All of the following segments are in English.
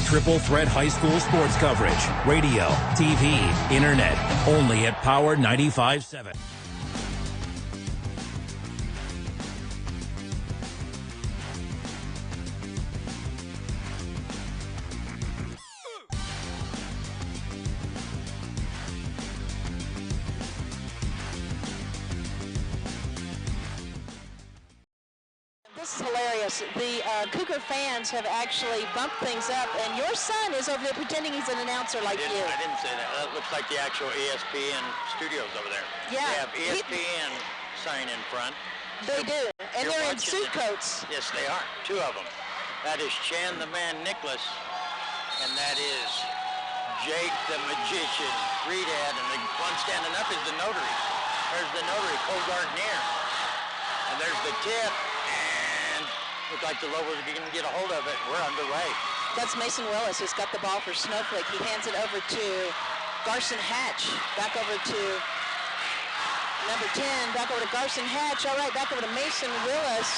triple threat high school sports coverage. Radio, TV, internet. Only at Power 95.7. This is hilarious. The Cougar fans have actually bumped things up, and your son is over there pretending he's an announcer like you. I didn't say that. That looks like the actual ESPN studios over there. Yeah. They have ESPN sign in front. They do, and they're in suit coats. Yes, they are. Two of them. That is Chan the Man Nicholas, and that is Jake the Magician Reedhead, and the one standing up is the notary. There's the notary, Cougars near. And there's the tip. Looks like the Lobos are going to get a hold of it. We're underway. That's Mason Willis, who's got the ball for Snowflake. He hands it over to Garson Hatch. Back over to number 10. Back over to Garson Hatch. All right, back over to Mason Willis.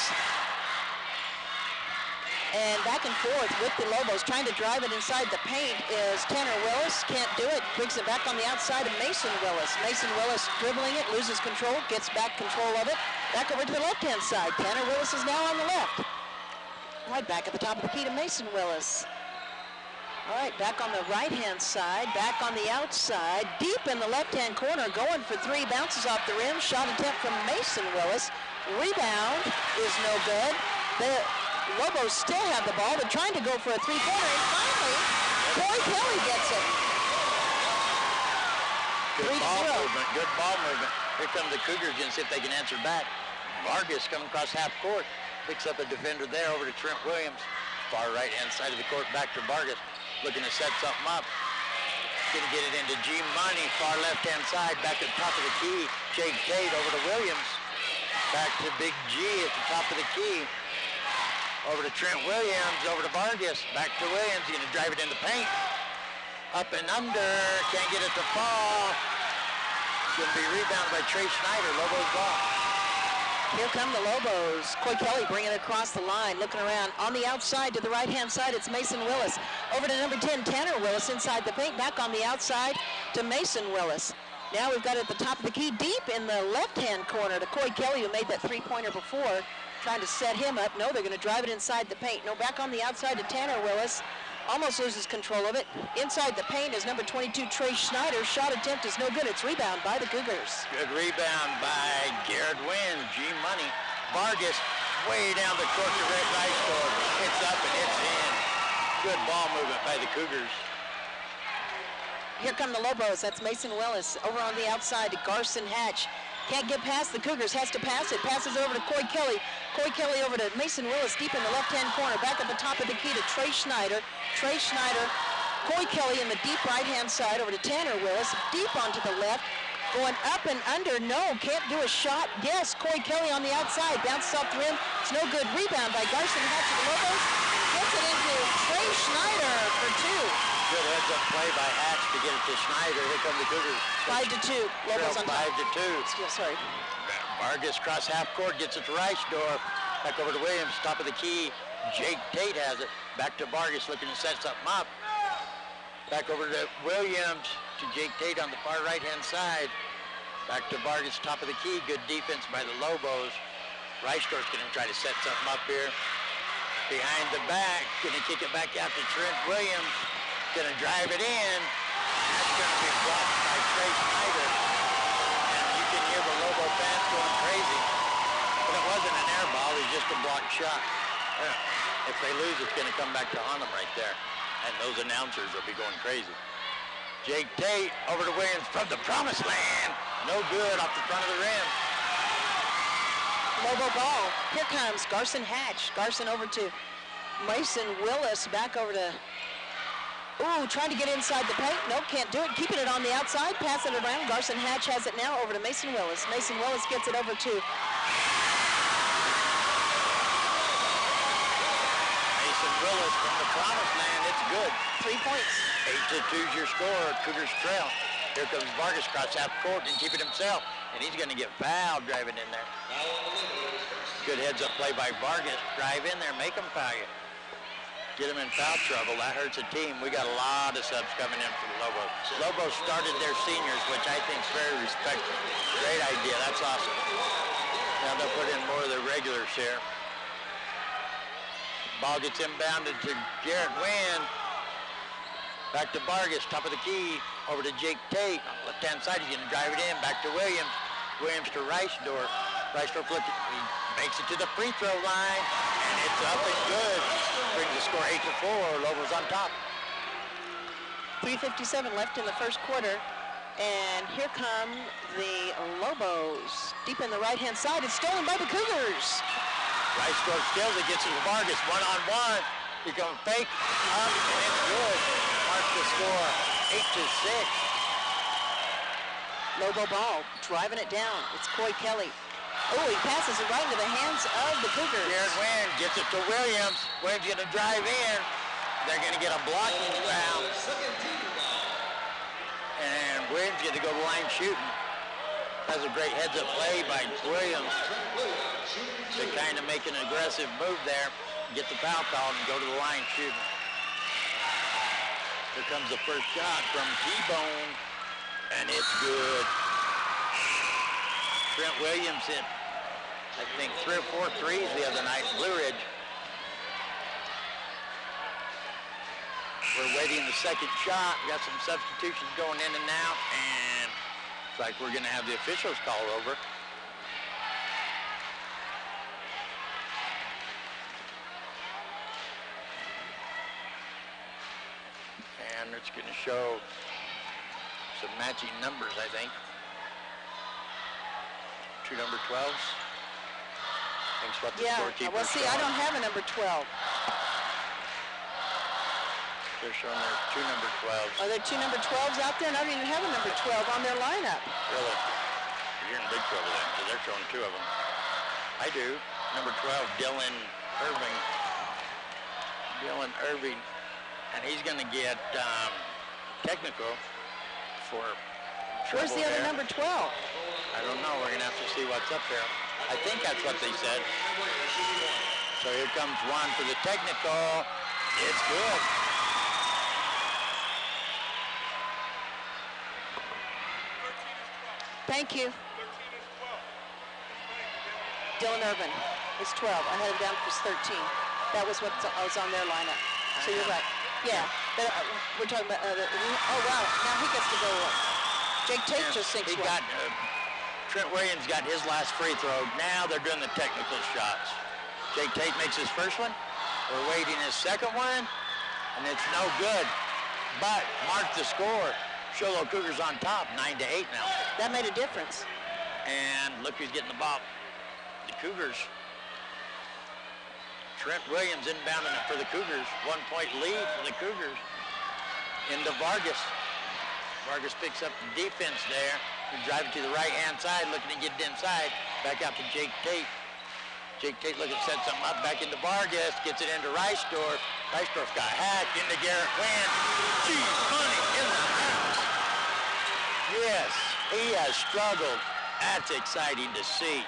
And back and forth with the Lobos. Trying to drive it inside the paint is Tanner Willis. Can't do it. Brings it back on the outside of Mason Willis. Mason Willis dribbling it, loses control, gets back control of it. Back over to the left-hand side. Tanner Willis is now on the left. Right back at the top of the key to Mason Willis. All right, back on the right-hand side, back on the outside, deep in the left-hand corner, going for three, bounces off the rim, shot attempt from Mason Willis. Rebound is no good. The Lobos still have the ball. They're trying to go for a three-pointer, and finally, Corey Kelly gets it. Good ball movement, good ball movement. Here come the Cougars and see if they can answer back. Vargas coming across half court. Picks up a defender there over to Trent Williams. Far right-hand side of the court, back to Vargas. Looking to set something up. Going to get it into G Money, far left-hand side, back at the top of the key. Jake Tate over to Williams. Back to Big G at the top of the key. Over to Trent Williams, over to Vargas. Back to Williams, going to drive it in the paint. Up and under, can't get it to fall. Going to be rebounded by Trey Schneider, Lobos ball. Here come the Lobos. Coy Kelly bringing it across the line, looking around. On the outside to the right-hand side, it's Mason Willis. Over to number 10, Tanner Willis inside the paint. Back on the outside to Mason Willis. Now we've got it at the top of the key, deep in the left-hand corner to Coy Kelly, who made that three-pointer before, trying to set him up. No, they're going to drive it inside the paint. No, back on the outside to Tanner Willis. Almost loses control of it. Inside the paint is number 22, Trey Schneider. Shot attempt is no good. It's rebound by the Cougars. Good rebound by Garrett Wynn, G Money. Vargas way down the court to Red Rice score. It's up and it's in. Good ball movement by the Cougars. Here come the Lobos. That's Mason Willis. Over on the outside to Garson Hatch. Can't get past the Cougars, has to pass it. Passes over to Coy Kelly. Coy Kelly over to Mason Willis, deep in the left-hand corner. Back at the top of the key to Trey Schneider. Trey Schneider, Coy Kelly in the deep right-hand side over to Tanner Willis. Deep onto the left. Going up and under. No, can't do a shot. Yes, Coy Kelly on the outside. Bounces off the rim. It's no good. Rebound by Garson Hatch of the Lobos. Gets it into Trey Schneider for two. Good heads-up play by Hatch to get it to Schneider. Here come the Cougars. 5-2. Lobos on 5-2. Sorry. Vargas cross half court, gets it to Reichdorf. Back over to Williams, top of the key. Jake Tate has it. Back to Vargas, looking to set something up. Back over to Williams, to Jake Tate on the far right-hand side. Back to Vargas, top of the key. Good defense by the Lobos. Reichdorf's going to try to set something up here. Behind the back, going to kick it back out to Trent Williams. Going to drive it in. That's going to be blocked by Trey Schneider. And you can hear the Lobo fans going crazy. But it wasn't an air ball, it's just a blocked shot. If they lose, it's going to come back to haunt them right there. And those announcers will be going crazy. Jake Tate over to Williams from the promised land. No good off the front of the rim. Lobo ball. Here comes Garson Hatch. Garson over to Mason Willis. Back over to... Ooh, trying to get inside the paint. Nope, can't do it. Keeping it on the outside. Pass it around. Garson Hatch has it now over to Mason Willis. Mason Willis gets it over to... Mason Willis from the promised land. It's good. 3 points. 8-2 is your score. Cougars trail. Here comes Vargas across half court and keep it himself. And he's going to get fouled driving in there. Good heads-up play by Vargas. Drive in there. Make him foul you. get them in foul trouble. That hurts the team. We got a lot of subs coming in for the Lobos. Lobos started their seniors, which I think is very respectful. Great idea. That's awesome. Now they'll put in more of the regulars here. Ball gets inbounded to Garrett Wynn. Back to Vargas, top of the key. Over to Jake Tate. On the left-hand side, he's going to drive it in. Back to Williams. Williams to Reisdorf. Reisdorf flipped it. He makes it to the free throw line. And it's up and good. Brings the score 8-4. Lobos on top. 3:57 left in the first quarter. And here come the Lobos. Deep in the right-hand side. It's stolen by the Cougars. Reisdorf steals it. Gets it to Vargas. One-on-one. He goes fake. Up. And it's good. Marks the score 8-6. Lobo ball, driving it down. It's Coy Kelly. Oh, he passes it right into the hands of the Cougars. Garrett Wynn gets it to Williams. Williams going to drive in. They're going to get a blocking foul. And Williams going to go to the line shooting. That's a great heads-up play by Williams to kind of make an aggressive move there, get the foul called, and go to the line shooting. Here comes the first shot from T-Bone, and it's good. Trent Williams hit, I think, 3 or 4 threes the other night in Blue Ridge. We're waiting the second shot. We got some substitutions going in and out, and it's like we're going to have the officials call over. And it's going to show some matching numbers, I think. 2 number 12s. Thanks what the scorekeeper. Well, see, I don't have a number 12. They're showing there's 2 number 12s. Are there 2 number 12s out there? And I don't even have a number 12 on their lineup. Really? You're in big trouble then, because they're showing 2 of them. I do. Number 12, Dylan Irving. Dylan Irving. And he's going to get technical for trouble. Where's the other there. number 12? I don't know. We're going to have to see what's up there. I think that's what they said. So here comes one for the technical. It's good. Thank you. Dylan Irvin is 12. I had him down for 13. That was what was on their lineup. So you're right. Yeah. But, we're talking about, oh, wow. Now he gets to go. Jake Tate just sinks one. Trent Williams got his last free throw. Now they're doing the technical shots. Jake Tate makes his first one. We're waiting his second one. And it's no good. But mark the score. Sholo Cougars on top, 9-8 now. That made a difference. And look who's getting the ball. The Cougars. Trent Williams inbounding it for the Cougars. 1-point lead for the Cougars. Into Vargas. Vargas picks up the defense there. We drive it to the right-hand side, looking to get it inside. Back out to Jake Tate. Jake Tate looking to set something up. Back into Vargas. Gets it into Reisdorf. Reisdorf got hacked into Garrett Wynn. Gee, money in the house. Yes, he has struggled. That's exciting to see.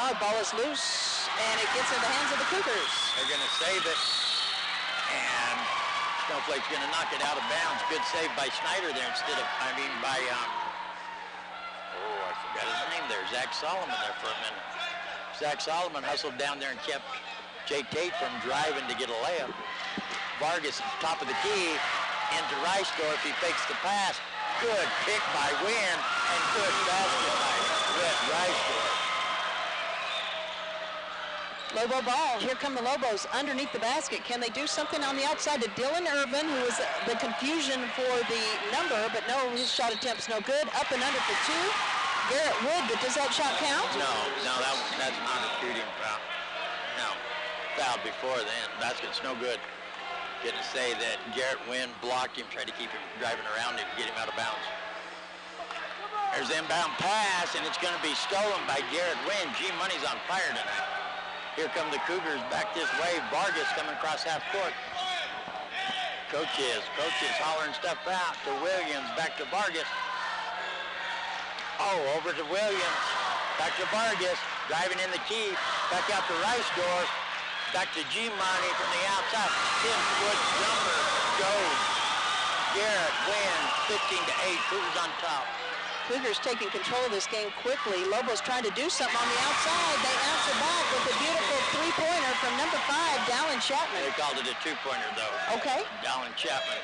Oh, the ball is loose, and it gets in the hands of the Cougars. They're going to save it, and Snowflake's going to knock it out of bounds. Good save by Snyder there instead of, I forgot his name there, Zach Solomon there for a minute. Zach Solomon hustled down there and kept Jake Tate from driving to get a layup. Vargas at the top of the key, into Reisdorf. He fakes the pass. Good pick by Wynn, and good basket by Reisdorf. Lobo ball. Here come the Lobos underneath the basket. Can they do something on the outside to Dylan Irvin, who was the confusion for the number, but no, his shot attempt's no good. Up and under for 2. Garrett Wood, but does that shot count? No, that's not a shooting foul. No, foul before then. Basket's no good. Getting to say that Garrett Wynn blocked him, tried to keep him driving around him, get him out of bounds. There's the inbound pass, and it's going to be stolen by Garrett Wynn. G-Money's on fire tonight. Here come the Cougars back this way. Vargas coming across half court. Coaches hollering stuff out to Williams, back to Vargas. Oh, over to Williams, back to Vargas, driving in the key, back out to Reisdorf. Back to G-Money from the outside. 10-foot jumper goes. Garrett wins 15-8. Cougars on top. Cougars taking control of this game quickly. Lobos trying to do something on the outside. They answer back with a beautiful three-pointer from number 5, Dallin Chapman. They called it a two-pointer, though. Okay. Dallin Chapman.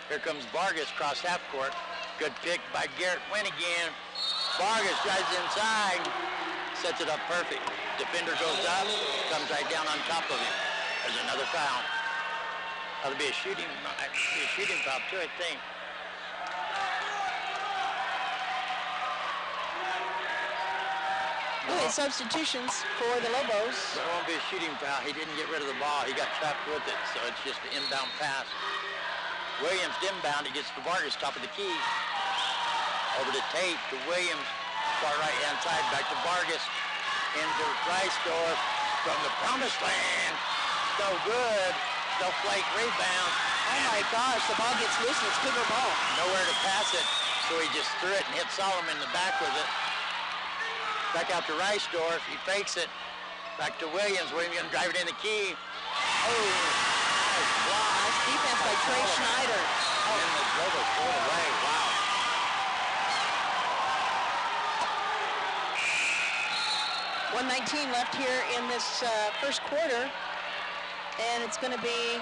Here comes Vargas across half court. Good pick by Garrett Wynn again. Vargas drives inside. Sets it up perfect. Defender goes up. Comes right down on top of him. There's another foul. That'll be a shooting foul, too, I think. Good substitutions for the Lobos. There won't be a shooting foul. He didn't get rid of the ball. He got trapped with it, so it's just an inbound pass. Williams inbound. It gets to Vargas, top of the key. Over to Tate, to Williams, far right-hand side, back to Vargas. Into Reisdorf from the promised land. No good. Snowflake rebound. Oh my gosh, the ball gets loose and it's Cougar ball. Nowhere to pass it, so he just threw it and hit Solomon in the back with it. Back out to Reisdorf. He fakes it. Back to Williams. Williams going to drive it in the key. Oh, nice block. Nice defense by Trey Schneider. Oh. And the Lobos threw it away. Wow. .119 left here in this first quarter. And it's going to be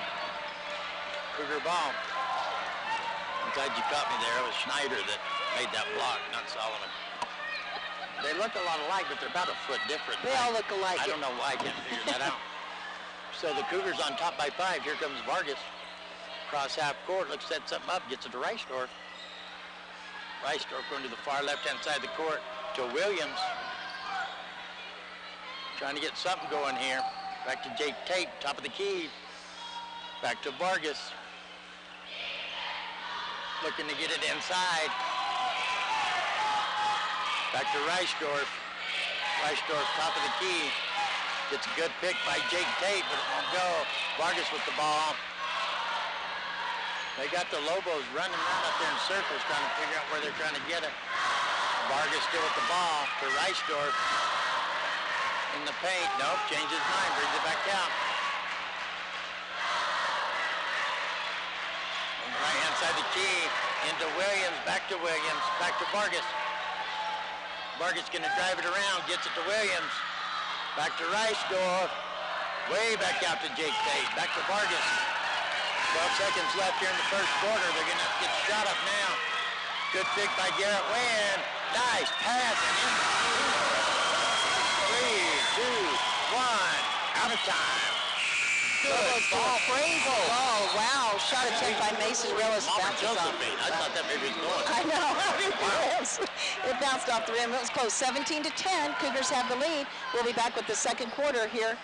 Cougar ball. I'm glad you caught me there. It was Schneider that made that block, not Solomon. They look a lot alike, but they're about a foot different. They all look alike. I don't know why. I can't figure that out. So the Cougars on top by 5. Here comes Vargas. Cross half court. Looks set something up. Gets it to Reisdorf. Reisdorf going to the far left-hand side of the court to Williams. Trying to get something going here. Back to Jake Tate, top of the key. Back to Vargas. Looking to get it inside. Back to Reisdorf. Reisdorf, top of the key. Gets a good pick by Jake Tate, but it won't go. Vargas with the ball. They got the Lobos running around up there in circles trying to figure out where they're trying to get it. Vargas still with the ball to Reisdorf. In the paint. Nope, changes his mind, brings it back out. On the right-hand side of the key, into Williams, back to Vargas. Vargas going to drive it around, gets it to Williams. Back to Reisdorf. Way back out to Jake Tate. Back to Vargas. 12 seconds left here in the first quarter. They're going to have to get shot up now. Good pick by Garrett Wynn. Nice pass and in. 3, 2, 1. Out of time. Good ball. Bravo. Oh, wow. Shot attempt by Mason Willis. Bounces off. I thought that maybe was going. I know. It bounced off the rim. It was close. 17-10. Cougars have the lead. We'll be back with the second quarter here.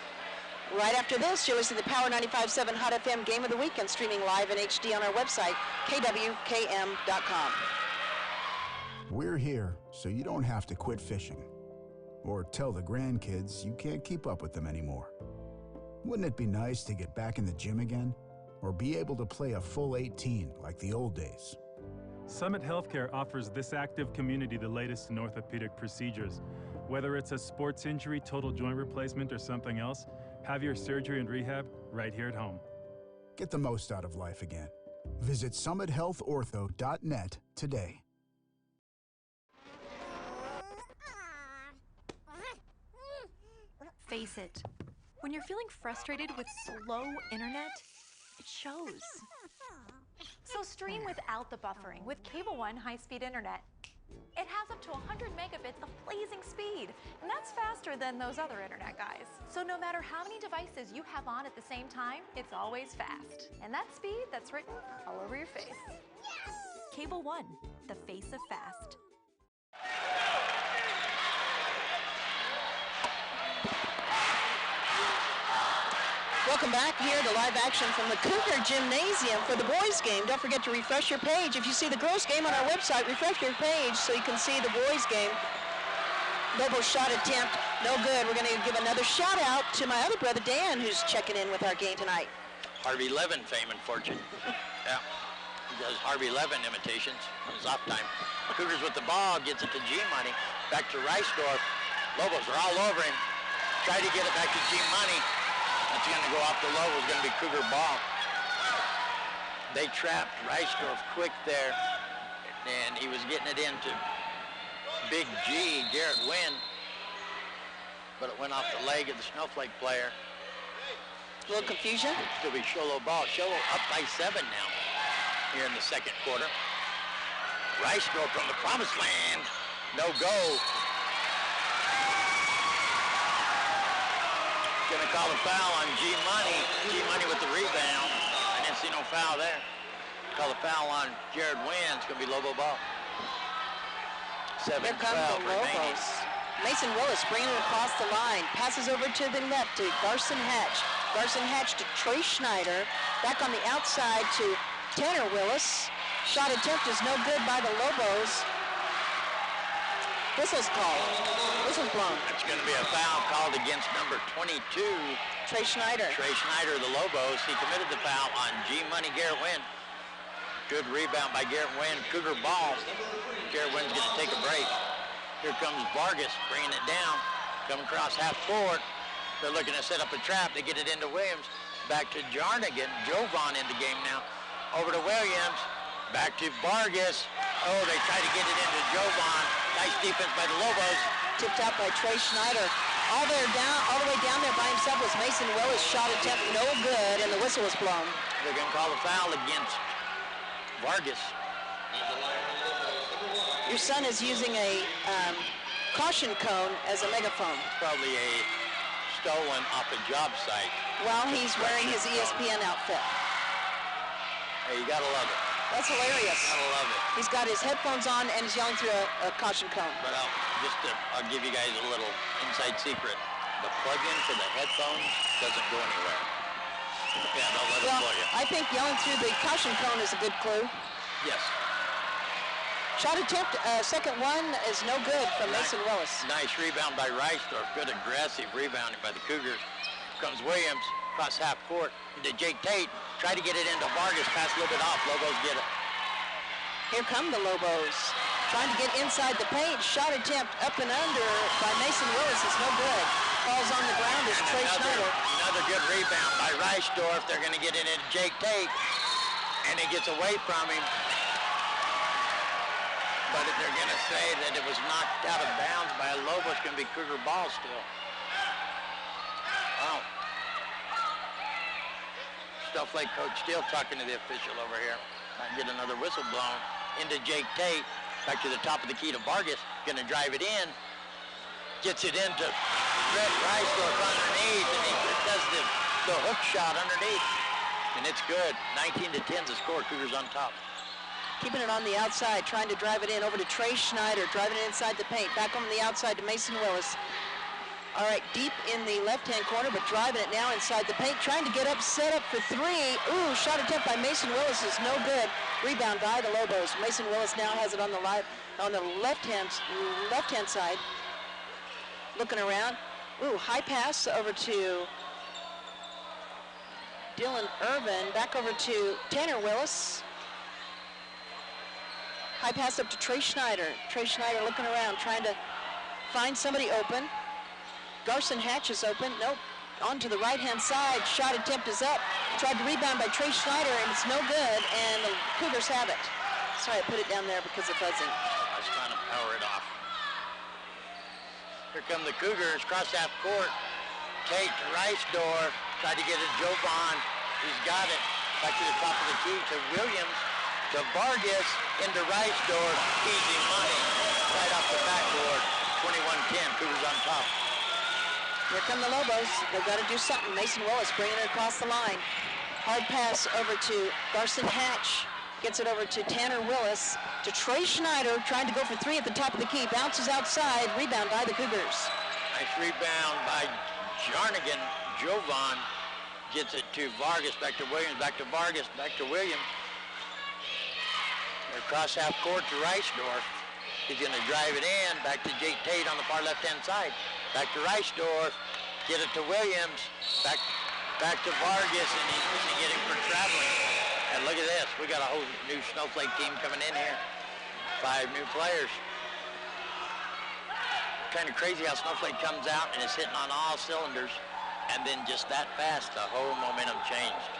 Right after this, you'll listen to the Power 95.7 Hot FM Game of the Week and streaming live in HD on our website, KWKM.com. We're here so you don't have to quit fishing or tell the grandkids you can't keep up with them anymore. Wouldn't it be nice to get back in the gym again or be able to play a full 18 like the old days? Summit Healthcare offers this active community the latest in orthopedic procedures. Whether it's a sports injury, total joint replacement, or something else, have your surgery and rehab right here at home. Get the most out of life again. Visit summithealthortho.net today. Face it, when you're feeling frustrated with slow internet, it shows. So stream without the buffering with Cable One high-speed internet. It has up to 100 megabits of blazing speed, and that's faster than those other internet guys. So no matter how many devices you have on at the same time, it's always fast. And that speed, that's written all over your face. Cable One, the face of fast. Welcome back here to live action from the Cougar Gymnasium for the boys' game. Don't forget to refresh your page. If you see the girls' game on our website, refresh your page so you can see the boys' game. Lobos shot attempt, no good. We're going to give another shout out to my other brother, Dan, who's checking in with our game tonight. Harvey Levin fame and fortune. Yeah, he does Harvey Levin imitations on his off time. Cougars with the ball, gets it to G-Money. Back to Reisdorf. Lobos are all over him. Try to get it back to G-Money. That's going to go off the low. It's going to be Cougar ball. They trapped Reisdorf quick there, and he was getting it into Big G, Garrett Wynn, but it went off the leg of the Snowflake player. A little confusion. Still be Sholo ball. Sholo up by 7 now here in the second quarter. Reisdorf from the promised land. No go. Gonna call a foul on G Money. G Money with the rebound. I didn't see no foul there. Call a foul on Jared Wynn. It's gonna be Lobo ball. 7-12 Here come the remaining. Lobos. Mason Willis bringing it across the line. Passes over to the left to Garson Hatch. Garson Hatch to Trey Schneider. Back on the outside to Tanner Willis. Shot attempt is no good by the Lobos. Whistle's called. Whistle's blown. That's going to be a foul called against number 22, Trey Schneider. Trey Schneider of the Lobos. He committed the foul on G Money Garrett Wynn. Good rebound by Garrett Wynn. Cougar ball. Garrett Wynn's going to take a break. Here comes Vargas bringing it down. Coming across half court. They're looking to set up a trap. They get it into Williams. Back to Jarnigan. Jovan in the game now. Over to Williams. Back to Vargas. Oh, they try to get it into Jovan. Nice defense by the Lobos. Tipped out by Trey Schneider. All the way down there by himself was Mason Willis. Shot attempt no good, and the whistle was blown. They're going to call a foul against Vargas. Your son is using a caution cone as a megaphone. Probably a stolen off a job site. While he's wearing his ESPN outfit. Hey, you gotta love it. That's hilarious. Gotta love it. He's got his headphones on and he's yelling through a caution cone. But I'll give you guys a little inside secret. The plug-in for the headphones doesn't go anywhere. Yeah, don't let it Well, blow you. I think yelling through the caution cone is a good clue. Yes. Shot attempt, second one is no good from Mason Willis. Nice rebound by Reisdorf. Good aggressive rebounding by the Cougars. Comes Williams, across half court, into Jake Tate. Try to get it into Vargas, pass a little bit off. Lobos get it. Here come the Lobos. Trying to get inside the paint. Shot attempt up and under by Mason Willis is no good. Falls on the ground is Trey Schneider. Another good rebound by Reisdorf. They're going to get it into Jake Tate. And he gets away from him. But they're going to say that it was knocked out of bounds by a Lobo. It's going to be Cougar ball still. Wow. Snowflake coach still talking to the official over here. Might get another whistle blown into Jake Tate. Back to the top of the key to Vargas. Going to drive it in. Gets it into Brett Reisdorf underneath. And he does the hook shot underneath. And it's good. 19-10 is the score. Cougars on top. Keeping it on the outside, trying to drive it in over to Trey Schneider, driving it inside the paint. Back on the outside to Mason Willis. All right, deep in the left-hand corner, but driving it now inside the paint, trying to get up, set up for three. Ooh, shot attempt by Mason Willis is no good. Rebound by the Lobos. Mason Willis now has it on the left-hand side. Looking around. Ooh, high pass over to Dylan Irvin. Back over to Tanner Willis. High pass up to Trey Schneider. Trey Schneider looking around, trying to find somebody open. Garson Hatch is open. Nope. On to the right-hand side. Shot attempt is up. Tried to rebound by Trey Schneider, and it's no good, and the Cougars have it. Sorry, I put it down there because of buzzing. I was trying to power it off. Here come the Cougars, cross half court. Tate to Reisdorf. Tried to get it Jovan. He's got it. Back to the top of the key to Williams. To Vargas, into Reisdorf, easy money, right off the backboard, 21-10, Cougars on top. Here come the Lobos. They've got to do something. Mason Willis bringing it across the line. Hard pass over to Garson Hatch. Gets it over to Tanner Willis. To Trey Schneider, trying to go for three at the top of the key. Bounces outside. Rebound by the Cougars. Nice rebound by Jarnigan. Jovan gets it to Vargas, back to Williams, back to Vargas, back to Williams. They're across half court to Reisdorf. He's going to drive it in. Back to Jake Tate on the far left-hand side. Back to Reisdorf. Get it to Williams. Back to Vargas, and he's going to get him for traveling. And look at this. We got a whole new Snowflake team coming in here. 5 new players. Kind of crazy how Snowflake comes out and is hitting on all cylinders. And then just that fast, the whole momentum changed.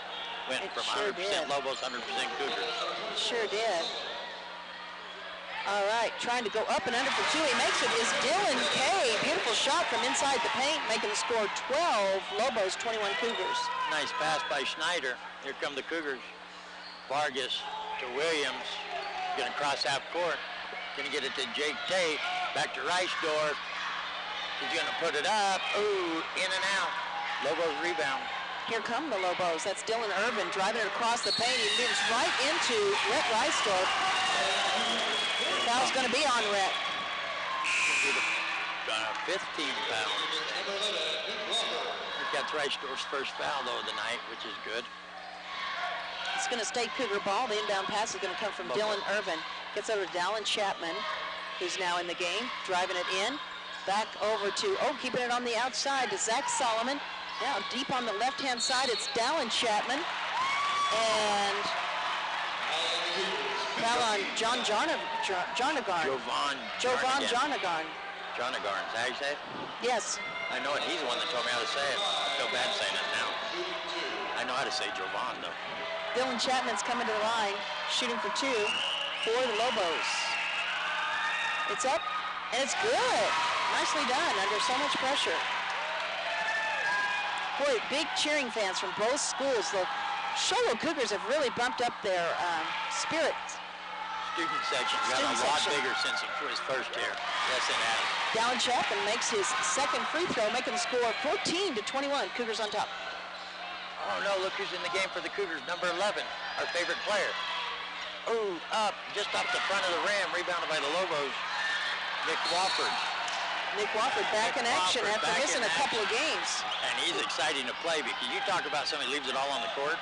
Went It from sure 100% did. Lobos, 100% Cougars. Sure did. All right, trying to go up and under for two. He makes it is Dylan Kay. Beautiful shot from inside the paint, making the score 12 Lobos, 21 Cougars. Nice pass by Schneider. Here come the Cougars. Vargas to Williams. Gonna cross half court. Gonna get it to Jake Tate. Back to Reisdorf. He's gonna put it up. Ooh, in and out. Lobos rebound. Here come the Lobos. That's Dylan Irvin driving it across the paint. He moves right into Rhett Reisdorf. Foul's going to be on Rhett. Be the 15 foul. That's Reisdorf's first foul, though, of the night, which is good. It's going to stay Cougar ball. The inbound pass is going to come from Dylan Irvin. Gets over to Dallin Chapman, who's now in the game, driving it in. Back over to, keeping it on the outside to Zach Solomon. Now deep on the left-hand side, it's Dallin Chapman. And foul on Jovan Jonagarn. Jovan Jonagarn. Jonagarn, is that how you say it? Yes. I know it. He's the one that told me how to say it. I feel bad saying it now. I know how to say Jovan, though. Dylan Chapman's coming to the line, shooting for two for the Lobos. It's up, and it's good. Nicely done, under so much pressure. Boy, big cheering fans from both schools. The Shogo Cougars have really bumped up their spirits. Student section's got a lot bigger since his first year. Yes, it has. Dallin Chapman makes his second free throw, making the score 14-21. Cougars on top. Oh, no, look who's in the game for the Cougars, number 11, our favorite player. Oh, up, just off the front of the rim, rebounded by the Lobos, Nick Wofford. Nick Wofford back in action after missing a couple of games. And he's exciting to play because you talk about somebody leaves it all on the court.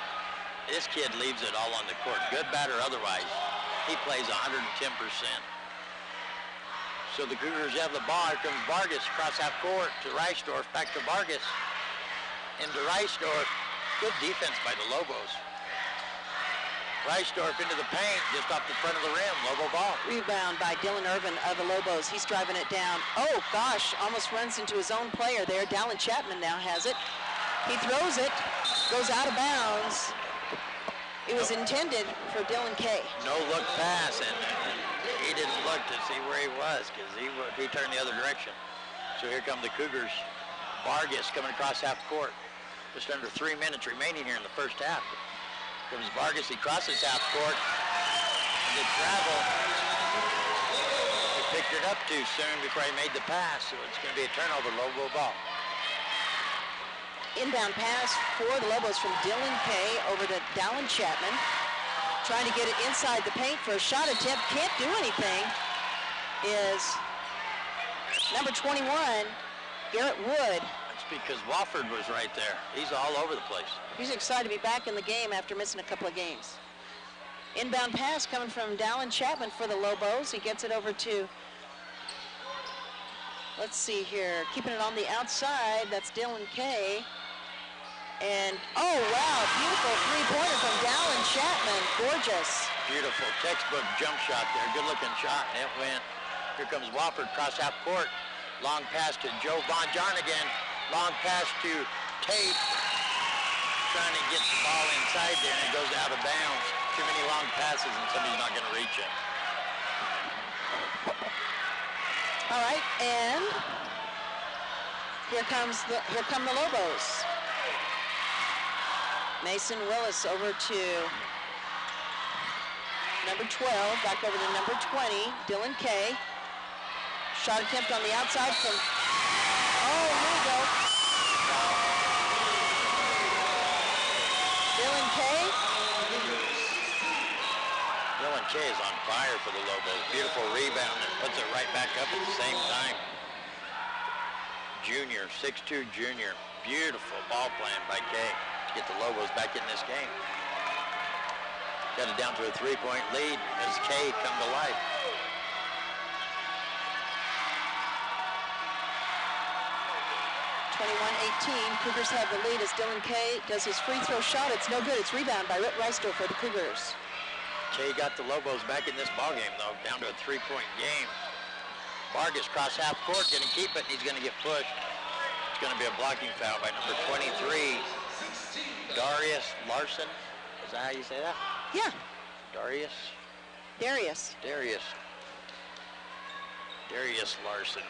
This kid leaves it all on the court, good, bad, or otherwise. He plays 110%. So the Cougars have the ball. Here comes Vargas across half court to Reisdorf, back to Vargas. Into Reisdorf. Good defense by the Lobos. Reisdorf into the paint, just off the front of the rim. Lobo ball. Rebound by Dylan Irvin of the Lobos. He's driving it down. Oh, gosh, almost runs into his own player there. Dallin Chapman now has it. He throws it, goes out of bounds. It was intended for Dylan Kay. No look pass, and he didn't look to see where he was because he turned the other direction. So here come the Cougars. Vargas coming across half court. Just under 3 minutes remaining here in the first half. Comes Vargas, he crosses half court. The travel, he picked it up too soon before he made the pass, so it's going to be a turnover, Lobo ball. Inbound pass for the Lobos from Dylan Kay over to Dallin Chapman. Trying to get it inside the paint for a shot attempt. Can't do anything. Is number 21, Garrett Wood. Because Wofford was right there. He's all over the place. He's excited to be back in the game after missing a couple of games. Inbound pass coming from Dallin Chapman for the Lobos. He gets it over to, let's see here, keeping it on the outside. That's Dylan Kay. And, oh, wow, beautiful three-pointer from Dallin Chapman. Gorgeous. Beautiful textbook jump shot there. Good-looking shot, and it went. Here comes Wofford across half court. Long pass to Joe Von John again. Long pass to Tate, trying to get the ball inside there, and it goes out of bounds. Too many long passes, and somebody's not going to reach it. All right, and here come the Lobos. Mason Willis over to number 12, back over to number 20, Dylan Kay. Shot attempt on the outside from, here we go. Dylan Kay. Dylan Kay is on fire for the Lobos. Beautiful rebound and puts it right back up at the same time. Junior, 6'2" junior. Beautiful ball playing by Kay to get the Lobos back in this game. Got it down to a 3-point lead as Kay come to life. Cougars have the lead as Dylan Kay does his free throw shot. It's no good. It's rebound by Rhett Reisdorf for the Cougars. Kay got the Lobos back in this ball game, though, down to a 3-point game. Vargas cross half court, going to keep it, and he's going to get pushed. It's going to be a blocking foul by number 23, Darius Larson. Is that how you say that? Yeah. Darius Larson.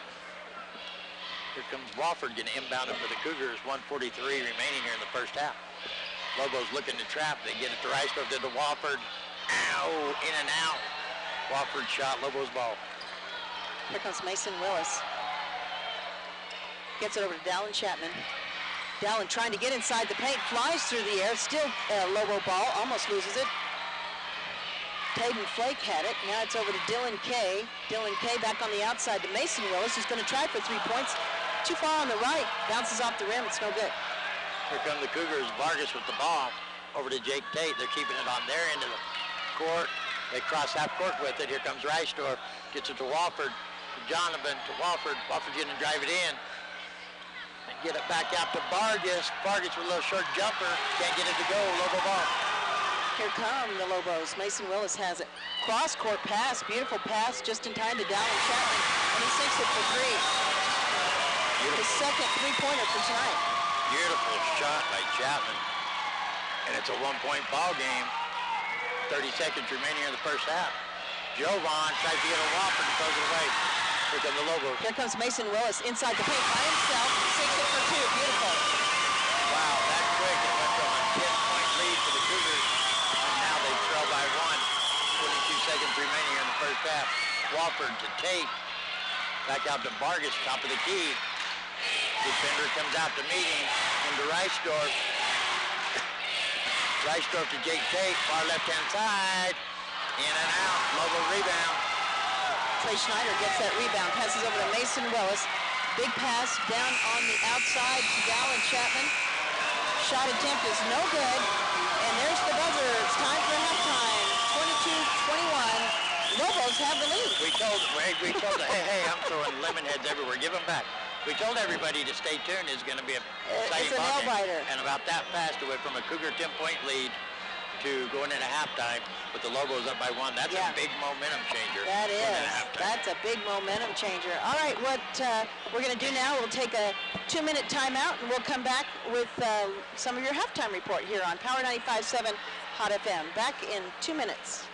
Here comes Wofford going to inbound it for the Cougars. 1:43 remaining here in the first half. Lobos looking to trap. They get it to Reisdorf, to Wofford. Ow! In and out. Wofford shot. Lobos ball. Here comes Mason Willis. Gets it over to Dallin Chapman. Dallin trying to get inside the paint. Flies through the air. Still Lobo ball. Almost loses it. Tayden Flake had it. Now it's over to Dylan Kay. Dylan Kay back on the outside to Mason Willis, who's going to try for 3 points. Too far on the right. Bounces off the rim. It's no good. Here come the Cougars. Vargas with the ball. Over to Jake Tate. They're keeping it on their end of the court. They cross half court with it. Here comes Reisdorf. Gets it to Wofford. To Donovan. To Wofford. Wofford's going to drive it in. And get it back out to Vargas. Vargas with a little short jumper. Can't get it to go. Lobo ball. Here come the Lobos. Mason Willis has it. Cross-court pass, beautiful pass, just in time to Dallin Chapman, and he sinks it for three. Beautiful. His second three-pointer for tonight. Beautiful shot by Chapman. And it's a one-point ball game. 30 seconds remaining in the first half. Jovan tries to get a Wofford and throws it away. Here come the Lobos. Here comes Mason Willis inside the paint by himself. Sinks it for two. Beautiful. Wow, that quick. It went from a 10-point lead for the Cougars. Now they trail by one. 22 seconds remaining here in the first half. Wofford to Tate. Back out to Vargas, top of the key. Defender comes out to meet him. Into Reisdorf. Reisdorf to Jake Tate, far left-hand side. In and out. Lobo rebound. Trey Schneider gets that rebound. Passes over to Mason Willis. Big pass down on the outside to Dallin Chapman. Shot attempt is no good. And there's the buzzer. It's time for halftime. 22-21. Lobos have the lead. We told hey, I'm throwing lemon heads everywhere. Give them back. We told everybody to stay tuned. It's going to be a It's a nail-biter. And about that fast, it went from a Cougar 10-point lead to going into halftime with the Lobos up by one. That's a big momentum changer. That is. That's a big momentum changer. All right, what we're going to do now, we'll take a 2-minute timeout, and we'll come back with some of your halftime report here on Power 95.7 Hot FM. Back in 2 minutes.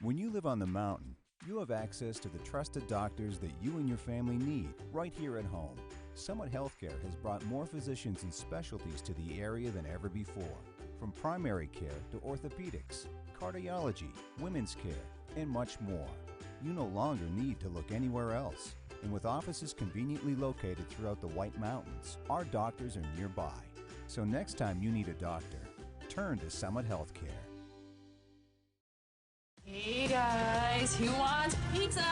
When you live on the mountain, you have access to the trusted doctors that you and your family need right here at home. Summit Healthcare has brought more physicians and specialties to the area than ever before. From primary care to orthopedics, cardiology, women's care, and much more. You no longer need to look anywhere else. And with offices conveniently located throughout the White Mountains, our doctors are nearby. So next time you need a doctor, turn to Summit Healthcare. Hey guys, who wants pizza?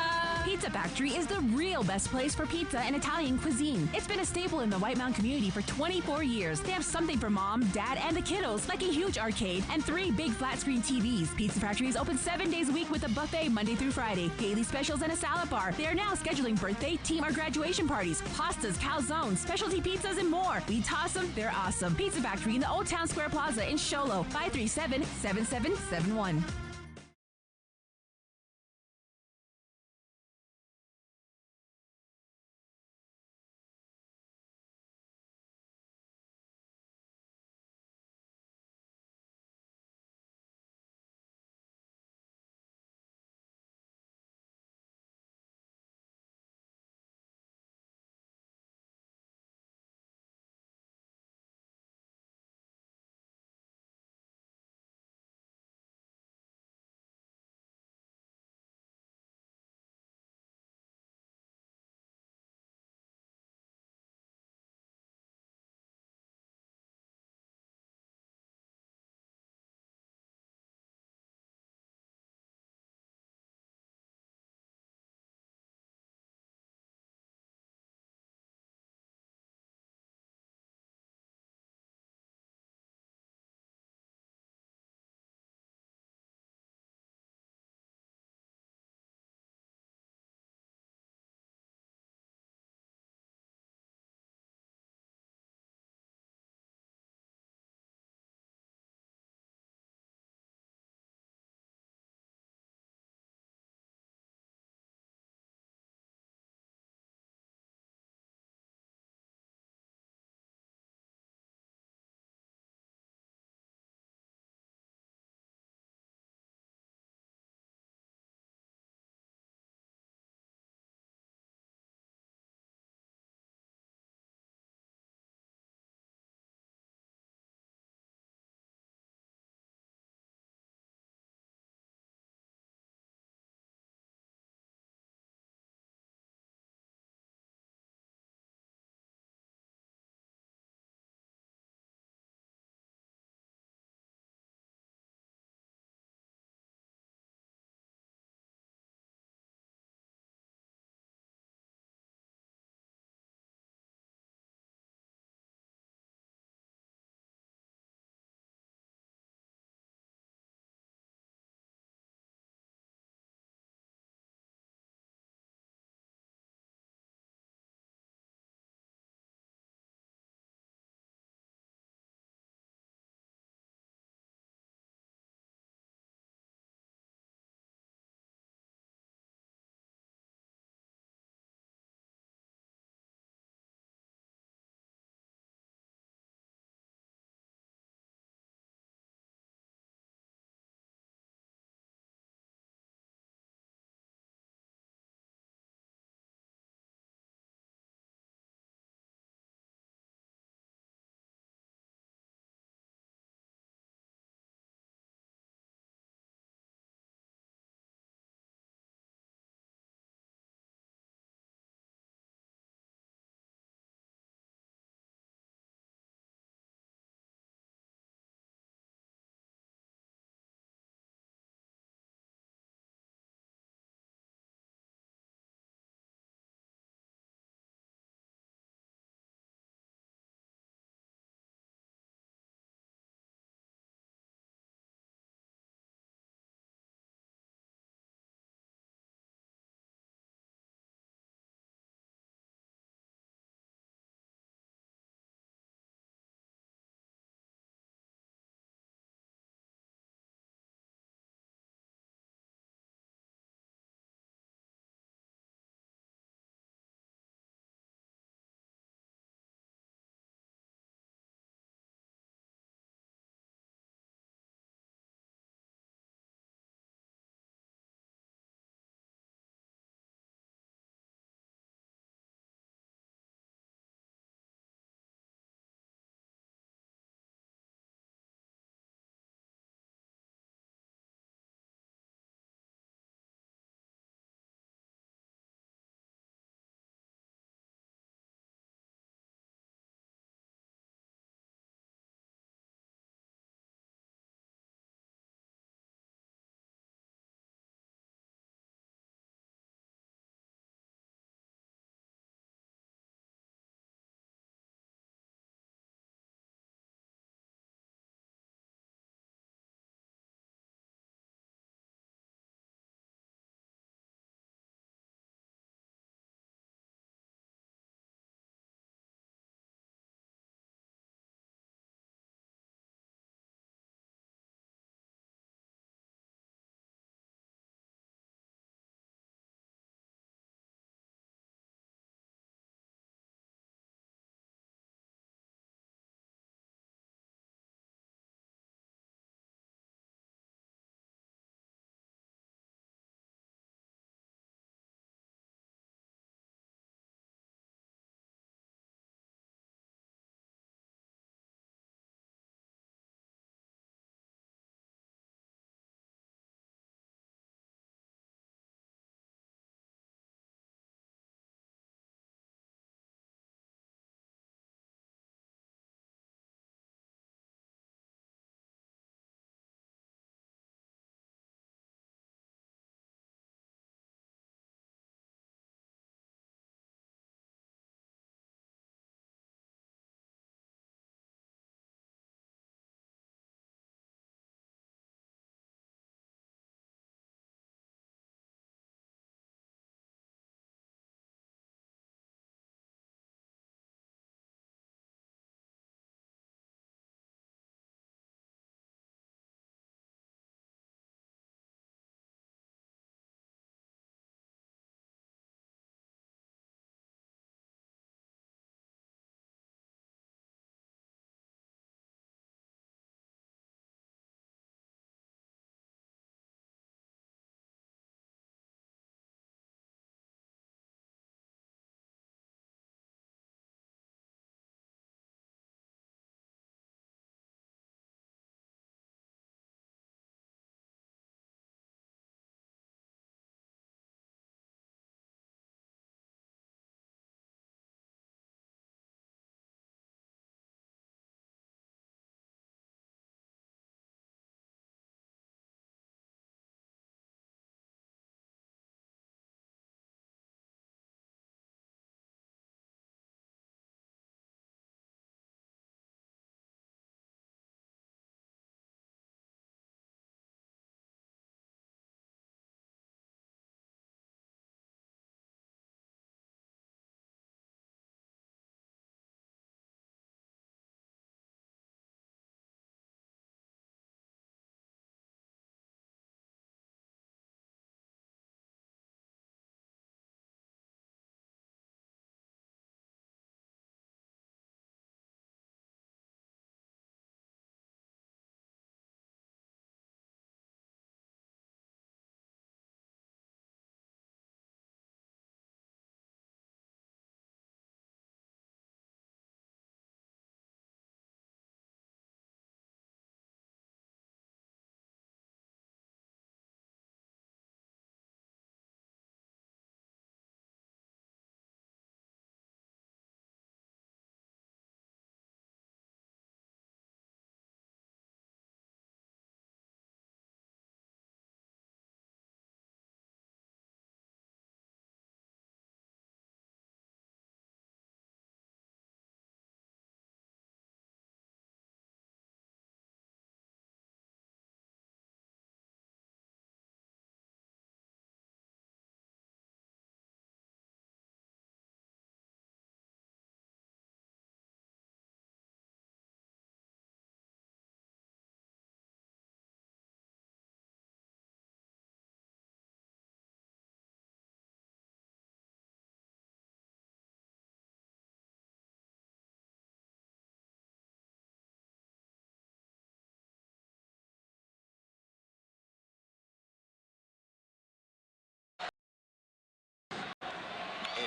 Pizza Factory is the real best place for pizza and Italian cuisine. It's been a staple in the White Mountain community for 24 years. They have something for mom, dad, and the kiddos, like a huge arcade and 3 big flat screen TVs. Pizza Factory is open 7 days a week with a buffet Monday through Friday, daily specials, and a salad bar. They are now scheduling birthday, team, or graduation parties, pastas, calzones, specialty pizzas, and more. We toss them, they're awesome. Pizza Factory in the Old Town Square Plaza in Show Low, 537-7771.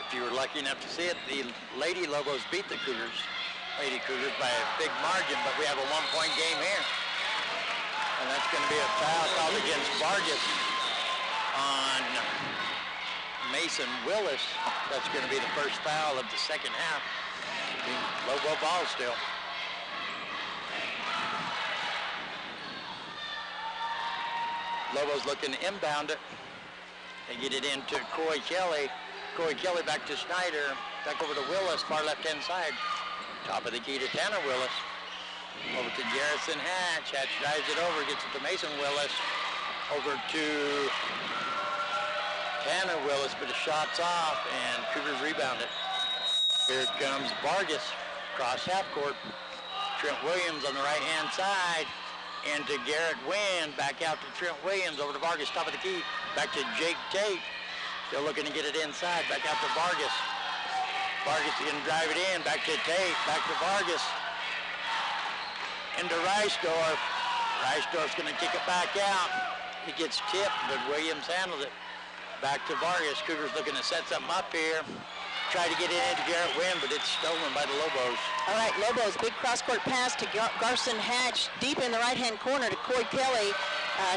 If you were lucky enough to see it, the Lady Lobos beat the Cougars, Lady Cougars, by a big margin, but we have a 1-point game here. And that's going to be a foul called against Vargas on Mason Willis. That's going to be the first foul of the second half. Lobo ball still. Lobos looking to inbound it. They get it into Coy Kelly. Coy Kelly back to Snyder. Back over to Willis, far left-hand side. Top of the key to Tanner Willis. Over to Garrison Hatch. Hatch drives it over, gets it to Mason Willis. Over to Tanner Willis, but the shot's off, and Cougars rebound it. Here comes Vargas, cross half court. Trent Williams on the right-hand side. Into Garrett Wynn, back out to Trent Williams, over to Vargas, top of the key, back to Jake Tate. Still looking to get it inside, back out to Vargas. Vargas is going to drive it in, back to Tate, back to Vargas. Into Reisdorf. Reisdorf's going to kick it back out. He gets tipped, but Williams handles it. Back to Vargas. Cougars looking to set something up here. Try to get it into Garrett Wynn, but it's stolen by the Lobos. All right, Lobos, big cross-court pass to Garson Hatch, deep in the right-hand corner to Coy Kelly.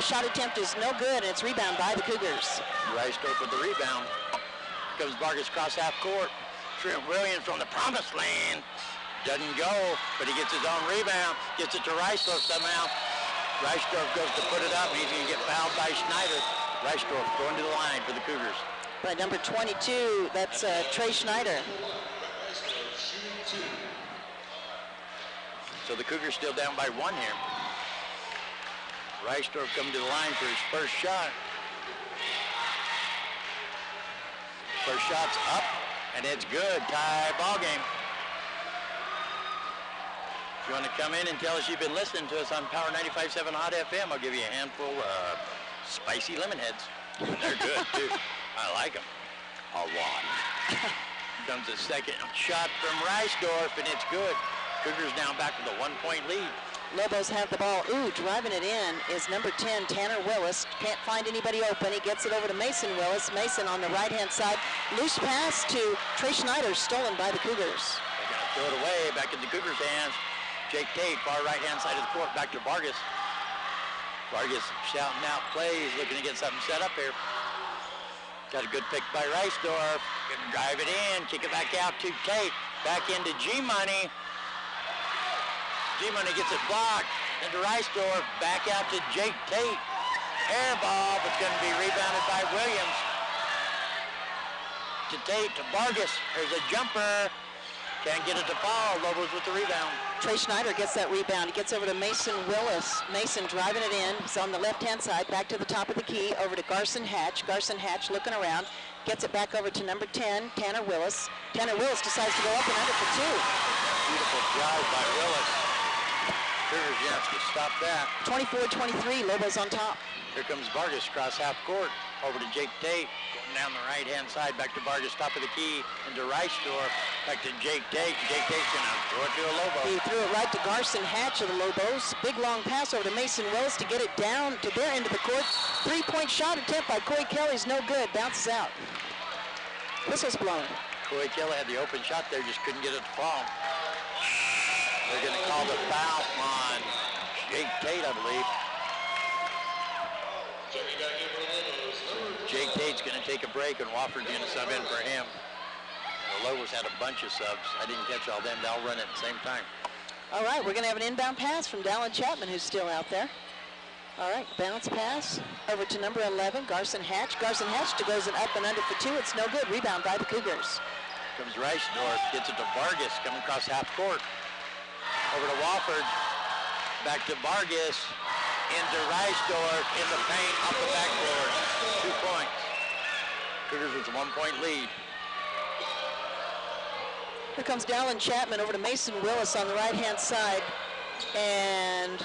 Shot attempt is no good, and it's rebound by the Cougars. Reisdorf with the rebound. Comes Vargas cross half court. Trent Williams from the promised land. Doesn't go, but he gets his own rebound. Gets it to Reisdorf somehow. Reisdorf goes to put it up, and he's going to get fouled by Schneider. Reisdorf going to the line for the Cougars. By number 22, that's Trey Schneider. So the Cougars still down by 1 here. Reisdorf coming to the line for his first shot. First shot's up, and it's good. Tie ball game. If you want to come in and tell us you've been listening to us on Power 95.7 Hot FM, I'll give you a handful of spicy lemon heads. They're good, too. I like them a lot. Comes a second shot from Reisdorf, and it's good. Cougars now back with a 1-point lead. Lobos have the ball. Ooh, driving it in is number 10, Tanner Willis. Can't find anybody open. He gets it over to Mason Willis. Mason on the right-hand side. Loose pass to Trey Schneider, stolen by the Cougars. They're going to throw it away, back in the Cougars' hands. Jake Tate, far right-hand side of the court, back to Vargas. Vargas shouting out plays, looking to get something set up here. Got a good pick by Reisdorf. Gonna drive it in, kick it back out to Tate. Back into G-Money. G-Money gets it blocked. Into Reisdorf, back out to Jake Tate. Air ball, but going to be rebounded by Williams. To Tate, to Vargas. There's a jumper. Can't get it to fall. Lobos with the rebound. Trey Schneider gets that rebound. He gets over to Mason Willis. Mason driving it in. He's on the left-hand side, back to the top of the key, over to Garson Hatch. Garson Hatch looking around. Gets it back over to number 10, Tanner Willis. Tanner Willis decides to go up and under for 2. Beautiful drive by Willis. Cougars have to stop that. 24-23, Lobos on top. Here comes Vargas across half court. Over to Jake Tate. Going down the right-hand side, back to Vargas, top of the key, into Reisdorf. Back to Jake Tate. Jake Tate's going to throw it to a Lobo. He threw it right to Garson Hatch of the Lobos. Big long pass over to Mason Willis to get it down to their end of the court. 3-point shot attempt by Coy Kelly's no good. Bounces out. Whistle's blown. Coy Kelly had the open shot there, just couldn't get it to fall. They're going to call the foul on Jake Tate, I believe. Jake Tate's going to take a break, and Wofford's going to sub in for him. The Lobos had a bunch of subs. I didn't catch all them. They'll run it at the same time. All right, we're going to have an inbound pass from Dallin Chapman, who's still out there. All right, bounce pass over to number 11, Garson Hatch. Garson Hatch goes it up and under for 2. It's no good. Rebound by the Cougars. Comes Reisdorf, gets it to Vargas, coming across half court. Over to Wofford, back to Vargas, into Reisdorf, in the paint, off the backboard. 2 points. Cougars with a 1-point lead. Here comes Dallin Chapman over to Mason Willis on the right-hand side. And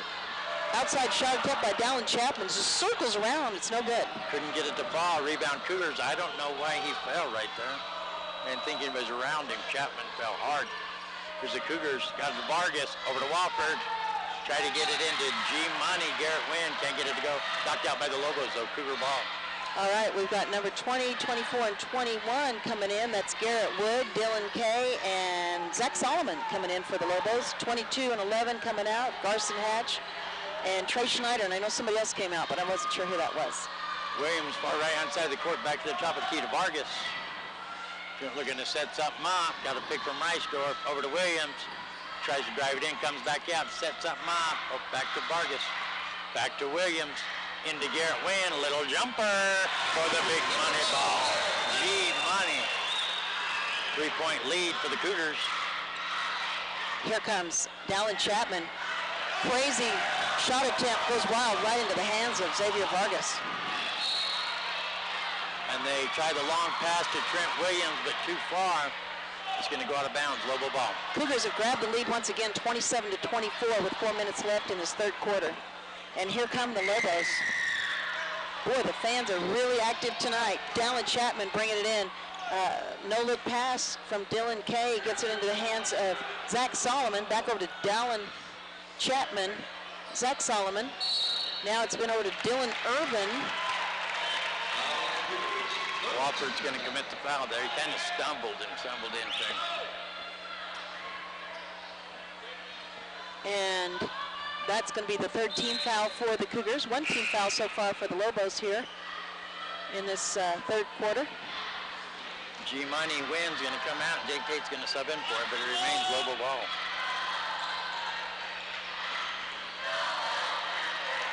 outside shot attempt by Dallin Chapman. Just circles around. It's no good. Couldn't get it to fall. Rebound Cougars. I don't know why he fell right there. And thinking it was around him, Chapman fell hard. Here's the Cougars. Got it to Vargas. Over to Wofford. Try to get it into G-Money. Garrett Wynn can't get it to go. Knocked out by the Lobos, though. Cougar ball. All right, we've got number 20, 24, and 21 coming in. That's Garrett Wood, Dylan Kay, and Zach Solomon coming in for the Lobos. 22 and 11 coming out, Garson Hatch and Trey Schneider. And I know somebody else came out, but I wasn't sure who that was. Williams, far right hand side of the court, back to the top of the key to Vargas. Looking to set something up. Got a pick from Reisdorf, over to Williams. Tries to drive it in, comes back out, sets something up. Oh, back to Vargas. Back to Williams. Into Garrett Wynn, a little jumper for the big money ball. G-Money. 3-point lead for the Cougars. Here comes Dallin Chapman. Crazy shot attempt, goes wild right into the hands of Xavier Vargas. And they try the long pass to Trent Williams, but too far. It's going to go out of bounds, Lobo ball. Cougars have grabbed the lead once again, 27-24 with 4 minutes left in this third quarter. And here come the Lobos. Boy, the fans are really active tonight. Dallin Chapman bringing it in. No-look pass from Dylan Kay, gets it into the hands of Zach Solomon. Back over to Dallin Chapman. Zach Solomon. Now it's been over to Dylan Irvin. Wofford's going to commit the foul there. He kind of stumbled into him. And that's going to be the third team foul for the Cougars. One team foul so far for the Lobos here in this third quarter. G-Money Wynn's going to come out. Dictate's going to sub in for it, but it remains Lobo ball.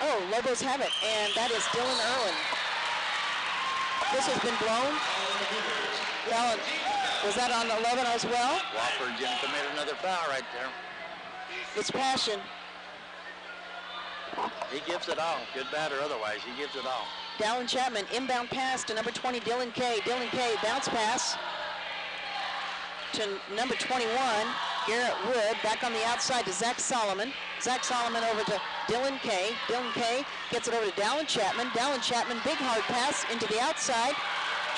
Oh, Lobos have it, and that is Dylan Irwin. This has been blown. Well, was that on 11 as well? Wofford's going to commit another foul right there. It's passion. He gives it all, good, bad, or otherwise. He gives it all. Dallin Chapman, inbound pass to number 20, Dylan Kay. Dylan Kay, bounce pass to number 21, Garrett Wood. Back on the outside to Zach Solomon. Zach Solomon over to Dylan Kay. Dylan Kay gets it over to Dallin Chapman. Dallin Chapman, big hard pass into the outside.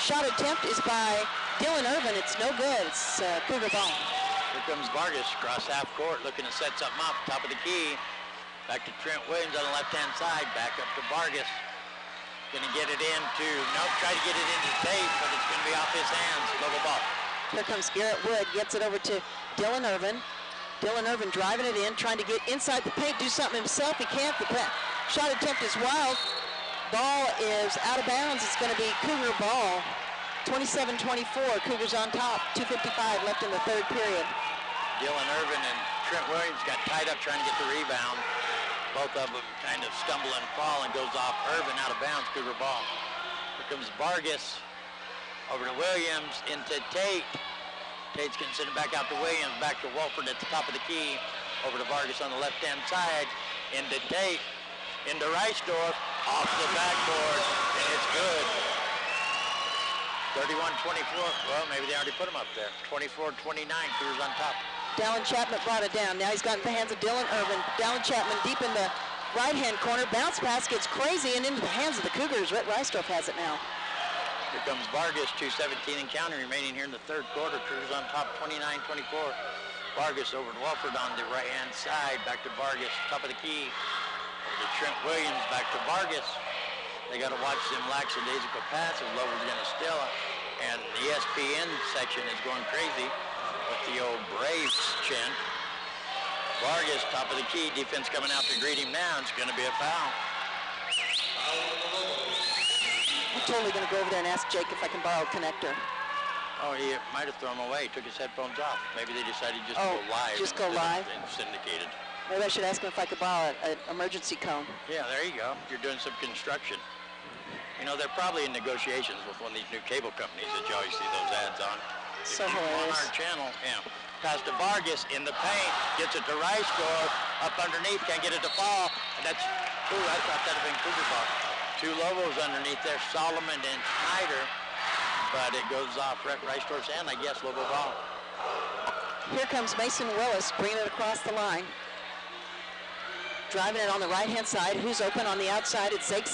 Shot attempt is by Dylan Irvin. It's no good. It's Cougar ball. Here comes Vargas, cross half court, looking to set something up, top of the key. Back to Trent Williams on the left-hand side, back up to Vargas. Gonna get it into, nope, try to get it into Tate, but it's gonna be off his hands, Lobo ball. Here comes Garrett Wood, gets it over to Dylan Irvin. Dylan Irvin driving it in, trying to get inside the paint, do something himself. He can't, the shot attempt is wild. Ball is out of bounds. It's gonna be Cougar ball. 27-24, Cougars on top, 2:55 left in the third period. Dylan Irvin and Trent Williams got tied up trying to get the rebound. Both of them kind of stumble and fall and goes off Irvin out of bounds, Cougar ball. Here comes Vargas over to Williams into Tate. Tate's going to send it back out to Williams, back to Wolford at the top of the key. Over to Vargas on the left-hand side, into Tate, into Reisdorf, off the backboard, and it's good. 31-24, well, maybe they already put him up there. 24-29, Cougars on top. Dallin Chapman brought it down. Now he's got in the hands of Dylan Irvin. Dallin Chapman deep in the right-hand corner. Bounce pass gets crazy and into the hands of the Cougars. Rhett Reisdorf has it now. Here comes Vargas, 2:17 and counting remaining here in the third quarter. Cougars on top, 29-24. Vargas over to Wolford on the right-hand side. Back to Vargas, top of the key. Over to Trent Williams, back to Vargas. They got to watch them lackadaisical passes. Lover's going to steal it. And the ESPN section is going crazy with the old Braves chant. Vargas, top of the key, defense coming out to greet him now. It's going to be a foul. I'm totally going to go over there and ask Jake if I can borrow a connector. Oh, he might have thrown them away. Took his headphones off. Maybe they decided just to go live. Just go live? And syndicated. Maybe I should ask him if I could borrow an emergency cone. Yeah, there you go. You're doing some construction. You know, they're probably in negotiations with one of these new cable companies that you always see those ads on. So on our channel, yeah. Pass to Vargas in the paint, gets it to Reisdorf, up underneath, can't get it to fall, and that's, ooh, I thought that had been Cougar ball. Two Lobos underneath there, Solomon and Schneider, but it goes off Rhett Reisdorf's hand, I guess, Lobo ball. Here comes Mason Willis, bringing it across the line. Driving it on the right-hand side. Who's open on the outside? It's Zach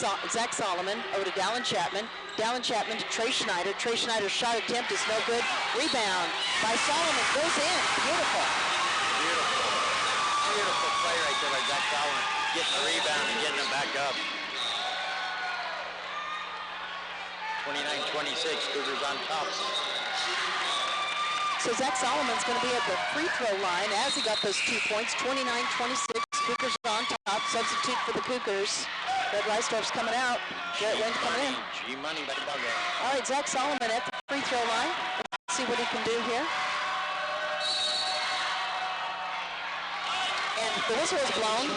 Solomon over to Dallin Chapman. Dallin Chapman to Trey Schneider. Trey Schneider's shot attempt is no good. Rebound by Solomon. Goes in. Beautiful. Beautiful. Beautiful play right there by Zach Solomon. Getting the rebound and getting it back up. 29-26, Cougars on top. So Zach Solomon's going to be at the free throw line as he got those 2 points. 29-26, Cougars on top. Substitute for the Cougars. Red Reisdorf's coming out. Garrett Wynn's coming in. G-Money back ball game. All right, Zach Solomon at the free throw line. Let's see what he can do here. And the whistle is blown.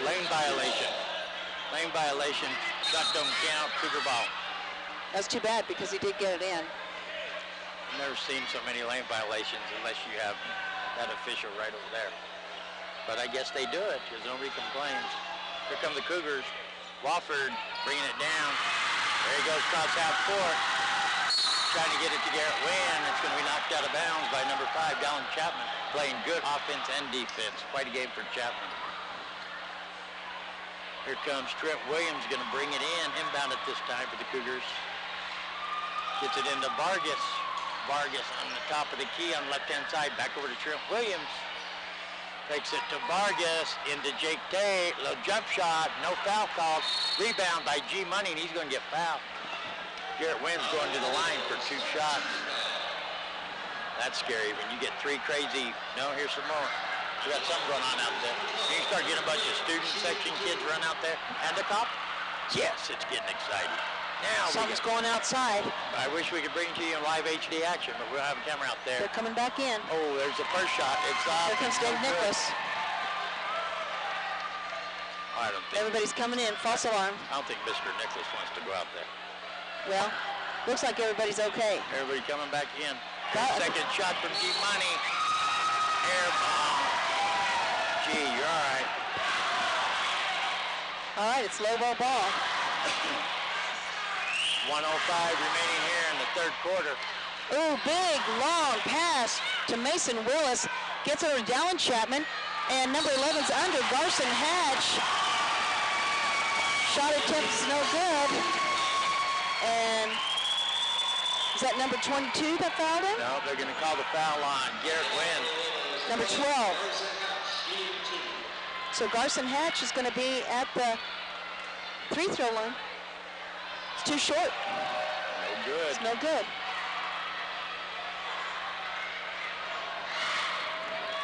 Lane violation. Lane violation. Shot don't count. Cougar ball. That's too bad because he did get it in. I've never seen so many lane violations unless you have that official right over there. But I guess they do it because nobody complains. Here come the Cougars. Wofford bringing it down. There he goes across half court. Trying to get it to Garrett Wynn. It's going to be knocked out of bounds by number 5, Dallin Chapman. Playing good offense and defense. Quite a game for Chapman. Here comes Trent Williams, going to bring it in. Inbound at this time for the Cougars. Gets it into Vargas. Vargas on the top of the key on the left-hand side. Back over to Trent Williams. Takes it to Vargas, into Jake Tate. Little jump shot, no foul call. Rebound by G-Money, and he's going to get fouled. Garrett Wynn's going to the line for 2 shots. That's scary when you get 3 crazy. No, here's some more. We got something going on out there. You start getting a bunch of student section kids run out there. And the cop? Yes, it's getting exciting. Now something's going outside. I wish we could bring it to you in live HD action, but we'll have a camera out there. They're coming back in. Oh, there's the first shot. It's off. Here comes Dave Nicholas. I don't think. Everybody's coming in. False alarm. I don't think Mr. Nicholas wants to go out there. Well, looks like everybody's okay. Everybody coming back in. Second shot from G-Money. Air ball. Gee, you're all right. All right, it's Lobo ball. 1:05 remaining here in the third quarter. Ooh, big, long pass to Mason Willis. Gets it over to Dallin Chapman. And number 11's under, Garson Hatch. Shot attempt is no good. And is that number 22 that fouled him? No, they're going to call the foul on Garrett Wynn. Number 12. So Garson Hatch is going to be at the free throw line. It's too short. No good. It's no good.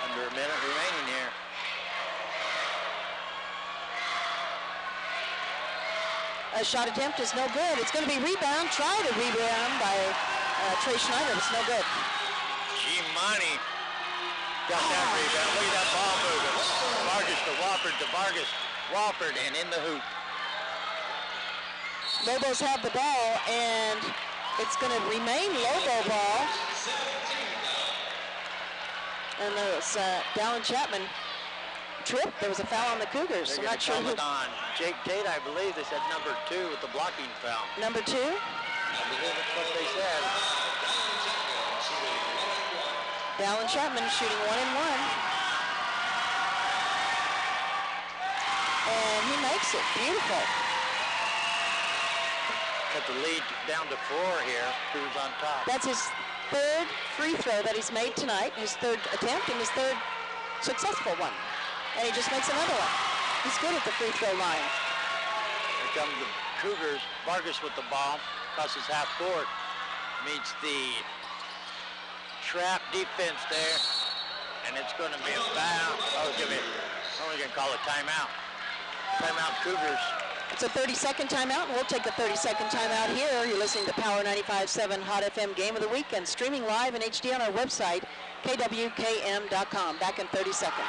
Under a minute remaining here. A shot attempt is no good. It's going to be rebound. Try to rebound by Trey Schneider. It's no good. G-Money got that rebound. Look at that ball moving. Vargas to Wofford to Vargas. Wofford and in the hoop. Lobos have the ball, and it's going to remain Lobo ball. And there's Dallin Chapman trip. There was a foul on the Cougars. They're I'm not sure who. on Jake Tate, I believe. They said number 2 with the blocking foul. Number 2? I believe that's what they said. Dallin Chapman shooting 1 and 1. And he makes it. Beautiful. Got the lead down to 4 here. Who's on top? That's his third free throw that he's made tonight, his third attempt and his third successful one. And he just makes another one. He's good at the free throw line. Here comes the Cougars. Vargas with the ball. Crosses half court. Meets the trap defense there. And it's going to be a foul. Oh, it's only going to call a timeout. Timeout Cougars. It's a 30-second timeout, and we'll take a 30-second timeout here. You're listening to Power 95.7 Hot FM Game of the Week and streaming live in HD on our website, KWKM.com. Back in 30 seconds.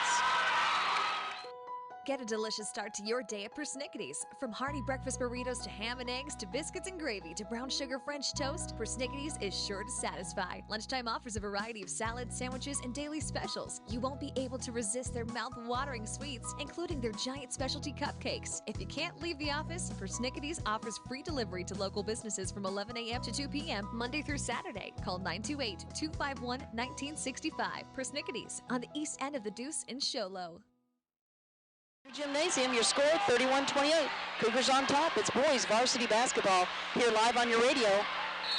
Get a delicious start to your day at Persnickity's. From hearty breakfast burritos to ham and eggs to biscuits and gravy to brown sugar French toast, Persnickity's is sure to satisfy. Lunchtime offers a variety of salads, sandwiches, and daily specials. You won't be able to resist their mouth-watering sweets, including their giant specialty cupcakes. If you can't leave the office, Persnickity's offers free delivery to local businesses from 11 a.m. to 2 p.m. Monday through Saturday. Call 928-251-1965. Persnickity's on the east end of the Deuce in Sholo. Gymnasium, your score 31-28. Cougars on top. It's boys varsity basketball here live on your radio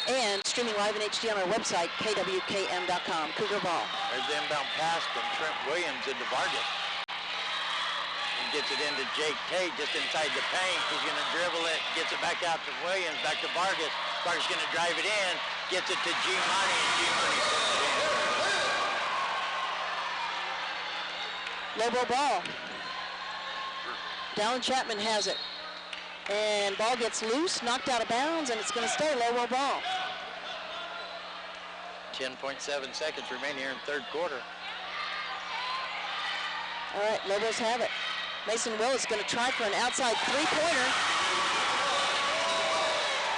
and streaming live in HD on our website, KWKM.com. Cougar ball. There's the inbound pass from Trent Williams into Vargas. gets it into Jake Tate just inside the paint. He's going to dribble it, gets it back out to Williams, back to Vargas. Vargas going to drive it in, gets it to G-Money, and G-Money puts it in. Lobo ball. Dallin Chapman has it. And ball gets loose, knocked out of bounds, and it's going to stay Lobo ball. 10.7 seconds remaining here in third quarter. All right, Lobos have it. Mason Willis going to try for an outside three-pointer.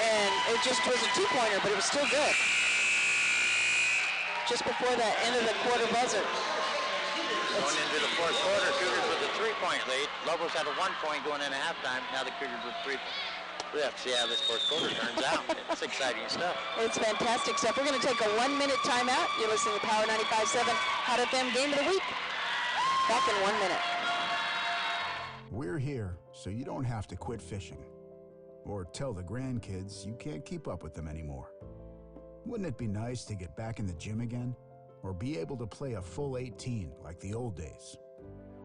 And it just was a two-pointer, but it was still good. Just before that end of the quarter buzzer. Going into the fourth quarter, Cougars with a three-point lead. Lobos had a 1 point going into halftime. Now the Cougars with 3 points. We have to see how this fourth quarter turns out. It's exciting stuff. It's fantastic stuff. We're going to take a 1 minute timeout. You're listening to Power 95.7 Hot FM Game of the Week. Back in 1 minute. We're here so you don't have to quit fishing or tell the grandkids you can't keep up with them anymore. Wouldn't it be nice to get back in the gym again or be able to play a full 18 like the old days?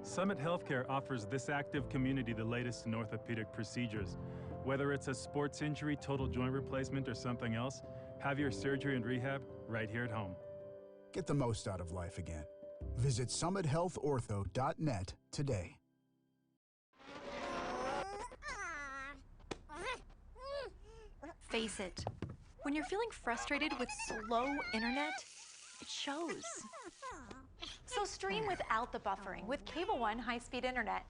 Summit Healthcare offers this active community the latest in orthopedic procedures. Whether it's a sports injury, total joint replacement, or something else, have your surgery and rehab right here at home. Get the most out of life again. Visit summithealthortho.net today. Face it, when you're feeling frustrated with slow internet, it shows. So stream without the buffering with Cable One high-speed internet.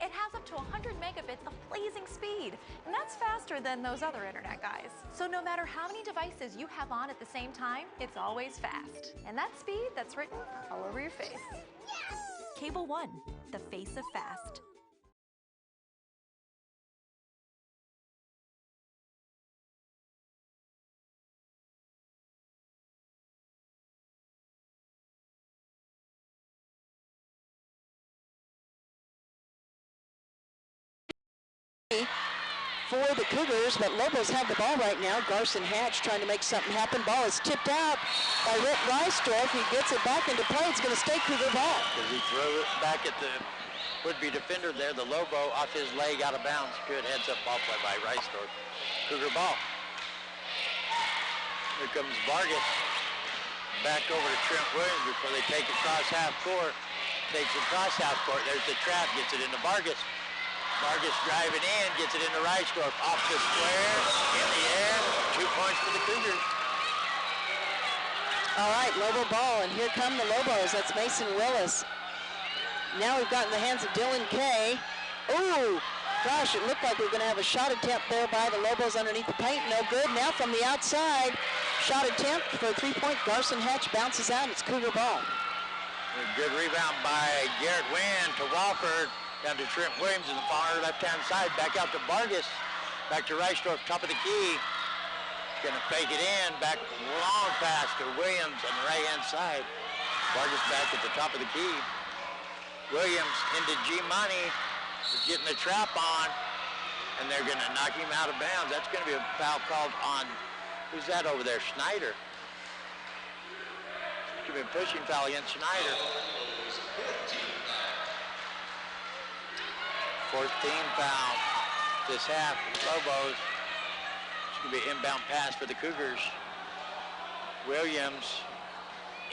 It has up to 100 megabits of blazing speed, and that's faster than those other internet guys. So no matter how many devices you have on at the same time, it's always fast. And that speed, that's written all over your face. Cable One, the face of fast. For the Cougars, but Lobos have the ball right now. Garson Hatch trying to make something happen. Ball is tipped out by Rick Reisdorf. He gets it back into play. It's going to stay Cougar ball. As he throw it back at the would-be defender there, the Lobo off his leg out of bounds. Good heads-up ball play by Reisdorf. Cougar ball. Here comes Vargas. Back over to Trent Williams before they take it across half court. Takes it across half court. There's the trap. Gets it into Vargas. Vargas driving in, gets it into Reisdorf, off the square, in the air, 2 points for the Cougars. All right, Lobo ball, and here come the Lobos. That's Mason Willis. Now we've got in the hands of Dylan Kay. Ooh, gosh, it looked like we were going to have a shot attempt there by the Lobos underneath the paint. No good. Now from the outside, shot attempt for a three-point. Garson Hatch bounces out. It's Cougar ball. A good rebound by Garrett Wynn to Walford. Down to Trent Williams in the far left-hand side. Back out to Vargas. Back to Reisdorf, top of the key. Going to fake it in. Back long pass to Williams on the right-hand side. Vargas back at the top of the key. Williams into G-Money. Getting the trap on. And they're going to knock him out of bounds. That's going to be a foul called on, who's that over there? Schneider. It's going to be a pushing foul against Schneider. 14 foul this half. Lobos. It's going to be an inbound pass for the Cougars. Williams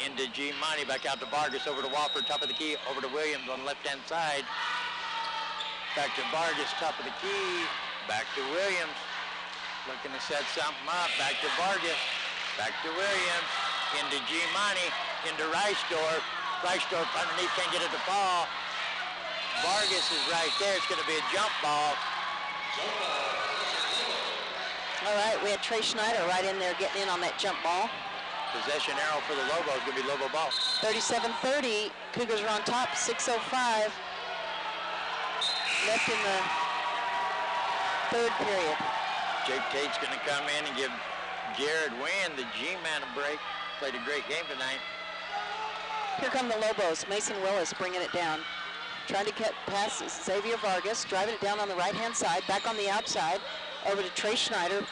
into G-Money. Back out to Vargas. Over to Walford. Top of the key. Over to Williams on the left-hand side. Back to Vargas. Top of the key. Back to Williams. Looking to set something up. Back to Vargas. Back to Williams. Into G-Money. Into Reisdorf. Reisdorf underneath. Can't get it to fall. Vargas is right there. It's going to be a jump ball. All right, we had Trey Schneider right in there getting in on that jump ball. Possession arrow for the Lobos. Going to be Lobo ball. 37-30. Cougars are on top. 6:05 left in the third period. Jake Tate's going to come in and give Garrett Wynn, the G-man, a break. Played a great game tonight. Here come the Lobos. Mason Willis bringing it down. Trying to get past Xavier Vargas, driving it down on the right-hand side, back on the outside, over to Trey Schneider,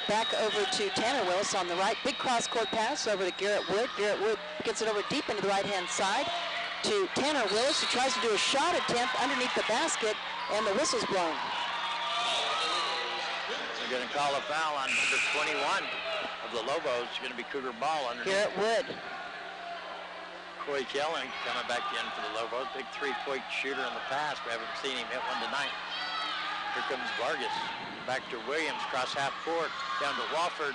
back over to Tanner Willis on the right. Big cross-court pass over to Garrett Wood. Garrett Wood gets it over deep into the right-hand side. to Tanner Willis, who tries to do a shot attempt underneath the basket, and the whistle's blown. They're going to call a foul on number 21 of the Lobos. It's going to be Cougar ball underneath. Garrett Wood. Coy Kelly coming back in for the Lobos. Big three-point shooter in the past. We haven't seen him hit one tonight. Here comes Vargas. Back to Williams, cross half court, down to Wofford.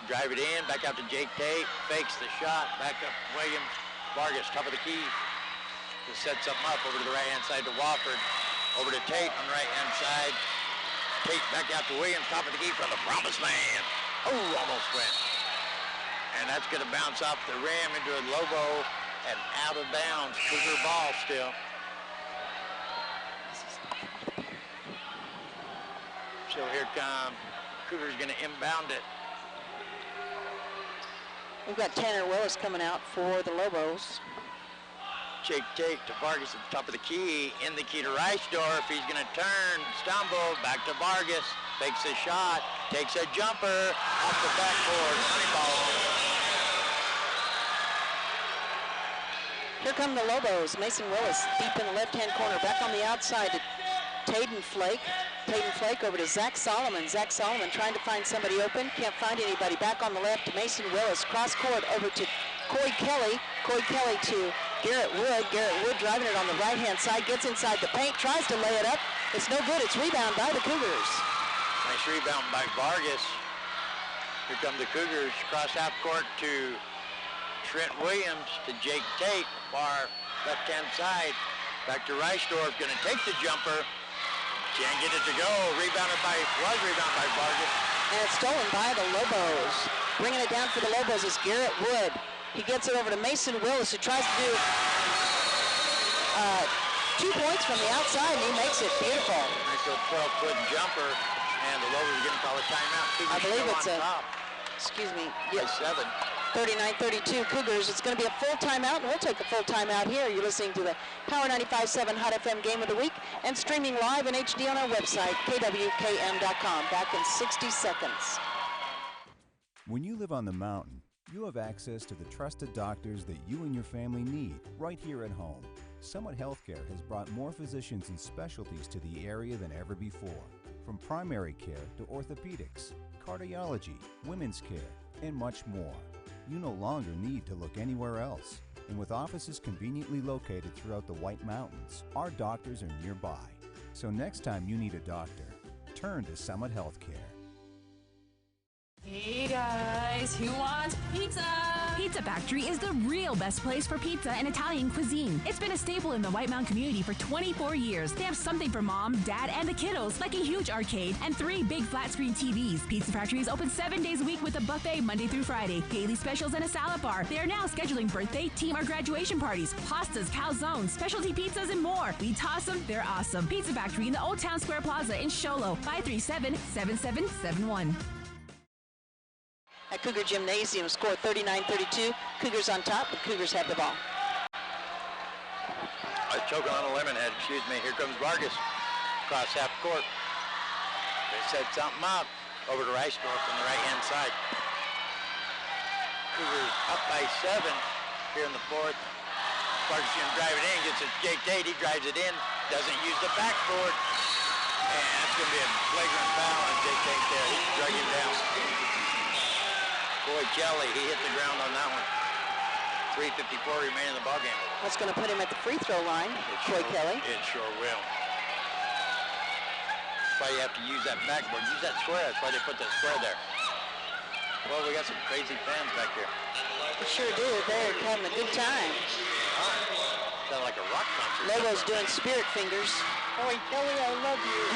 Drive it in, back out to Jake Tate. Fakes the shot, back up Williams. Vargas, top of the key. Just sets something up over to the right-hand side to Wofford. Over to Tate on the right-hand side. Tate back out to Williams, top of the key from the promised land. Oh, almost went. And that's going to bounce off the rim into a Lobo and out of bounds. Cougar ball still. So here come Cougars going to inbound it. We've got Tanner Willis coming out for the Lobos. Jake Tate to Vargas at the top of the key. In the key to Reisdorf. He's going to turn, stumble, back to Vargas. Fakes a shot, takes a jumper off the backboard. Money ball. Here come the Lobos. Mason Willis deep in the left-hand corner. Back on the outside to Taden Flake. Taden Flake over to Zach Solomon. Zach Solomon trying to find somebody open. Can't find anybody. Back on the left to Mason Willis. Cross court over to Coy Kelly. Coy Kelly to Garrett Wood. Garrett Wood driving it on the right-hand side. Gets inside the paint. Tries to lay it up. It's no good. It's rebound by the Cougars. Nice rebound by Vargas. Here come the Cougars. Cross half court to Trent Williams to Jake Tate. Far left-hand side. Back to Reisdorf. Going to take the jumper. Can't get it to go. Rebounded by Vargas. And it's stolen by the Lobos. Bringing it down for the Lobos is Garrett Wood. He gets it over to Mason Willis, who tries to do 2 points from the outside, and he makes it beautiful. Nice little 12-foot jumper, and the Lobos are going to call a timeout. I believe it's on top. Excuse me. Yes. 7. 39-32 Cougars. It's going to be a full timeout, and we'll take a full timeout here. You're listening to the Power 95.7 Hot FM Game of the Week and streaming live in HD on our website, KWKM.com. Back in 60 seconds. When you live on the mountain, you have access to the trusted doctors that you and your family need right here at home. Summit Healthcare has brought more physicians and specialties to the area than ever before. From primary care to orthopedics, cardiology, women's care, and much more. You no longer need to look anywhere else. And with offices conveniently located throughout the White Mountains, our doctors are nearby. So next time you need a doctor, turn to Summit Healthcare. Hey guys, who wants pizza? Pizza Factory is the real best place for pizza and Italian cuisine. It's been a staple in the White Mountain community for 24 years. They have something for mom, dad, and the kiddos, like a huge arcade and 3 big flat screen TVs. Pizza Factory is open 7 days a week with a buffet Monday through Friday, daily specials, and a salad bar. They are now scheduling birthday, team, or graduation parties, pastas, calzones, specialty pizzas, and more. We toss them, they're awesome. Pizza Factory in the Old Town Square Plaza in Sholo, 537-7771. At Cougar Gymnasium, score 39-32. Cougars on top, but Cougars have the ball. I was choking on a lemon head, excuse me. Here comes Vargas. Cross half court. They set something up. Over to Reisdorf on the right-hand side. Cougars up by 7 here in the fourth. Vargas going to drive it in, gets it to Jake Tate. He drives it in, doesn't use the backboard. And that's going to be a flagrant foul on Jake Tate there. He drug him down. Boy, Kelly, he hit the ground on that one. 3:54 remaining in the ballgame. That's going to put him at the free throw line, Troy Kelly. It sure will. That's why you have to use that backboard. Use that square. That's why they put that square there. Well, we got some crazy fans back here. We sure do. They're having a good time. Sound like a rock concert. Lobos doing spirit fingers. Boy, Kelly, I love you.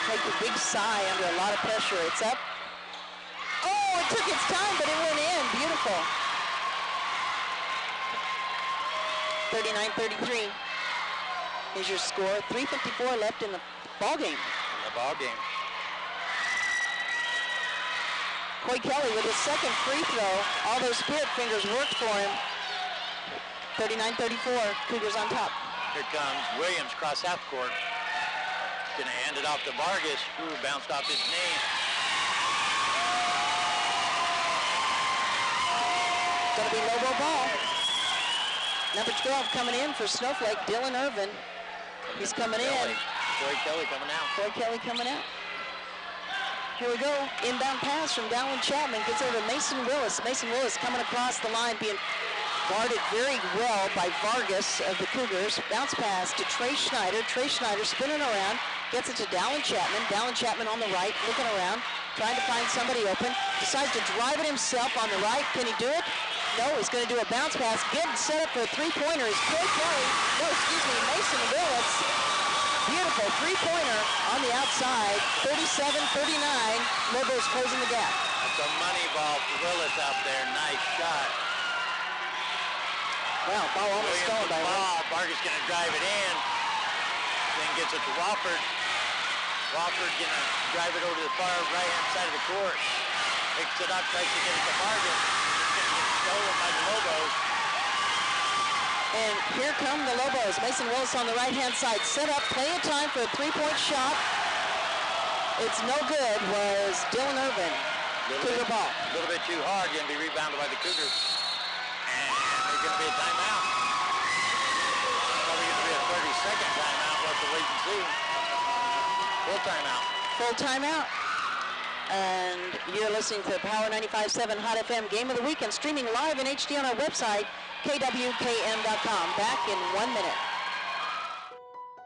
Take a big sigh under a lot of pressure. It's up. Oh, it took its time, but it went in. Beautiful. 39-33 is your score. 3:54 left in the ball game. Coy Kelly with his second free throw. All those spirit fingers worked for him. 39-34, Cougars on top. Here comes Williams, cross half court. Going to hand it off to Vargas, who bounced off his knee. going to be Lobo ball. Number 12 coming in for Snowflake, Dylan Irvin. He's coming in. Corey Kelly coming out. Corey Kelly coming out. Here we go. Inbound pass from Dallin Chapman. Gets over to Mason Willis. Mason Willis coming across the line, being guarded very well by Vargas of the Cougars. Bounce pass to Trey Schneider. Trey Schneider spinning around. Gets it to Dallin Chapman. Dallin Chapman on the right, looking around, trying to find somebody open. Decides to drive it himself on the right. Can he do it? No, he's going to do a bounce pass. Getting set up for a three-pointer is Corey Kelly. No, excuse me, Mason Willis. Beautiful three-pointer on the outside. 37-39. Lobos closing the gap. That's a money ball for Willis out there. Nice shot. Well, ball almost stolen by ball. Vargas going to drive it in. Then gets it to Wofford. Wofford going to drive it over to the far right-hand side of the court. Picks it up, tries to get it to Vargas. It's going to get stolen by the Lobos. And here come the Lobos. Mason Willis on the right-hand side. Set up, plenty of time for a three-point shot. It's no good, was Dylan Irvin. Cougar ball. A little bit too hard, going to be rebounded by the Cougars. And there's going to be a timeout. Probably going to be a 30-second timeout. We'll have to wait and see. Full timeout. Full timeout. And you're listening to Power 95.7 Hot FM Game of the Week and streaming live in HD on our website, KWKM.com. Back in 1 minute.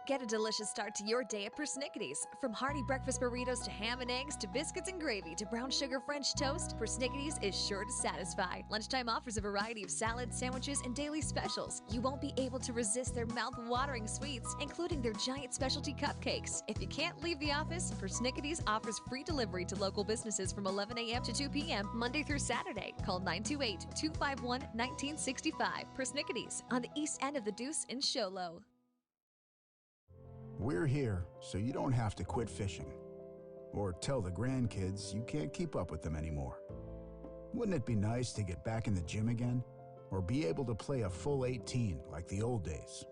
Get a delicious start to your day at Persnickity's. From hearty breakfast burritos to ham and eggs to biscuits and gravy to brown sugar French toast, Persnickity's is sure to satisfy. Lunchtime offers a variety of salads, sandwiches, and daily specials. You won't be able to resist their mouth-watering sweets, including their giant specialty cupcakes. If you can't leave the office, Persnickity's offers free delivery to local businesses from 11 a.m. to 2 p.m. Monday through Saturday. Call 928-251-1965. Persnickity's on the east end of the Deuce in Sholo. We're here so you don't have to quit fishing or tell the grandkids you can't keep up with them anymore. Wouldn't it be nice to get back in the gym again or be able to play a full 18 like the old days?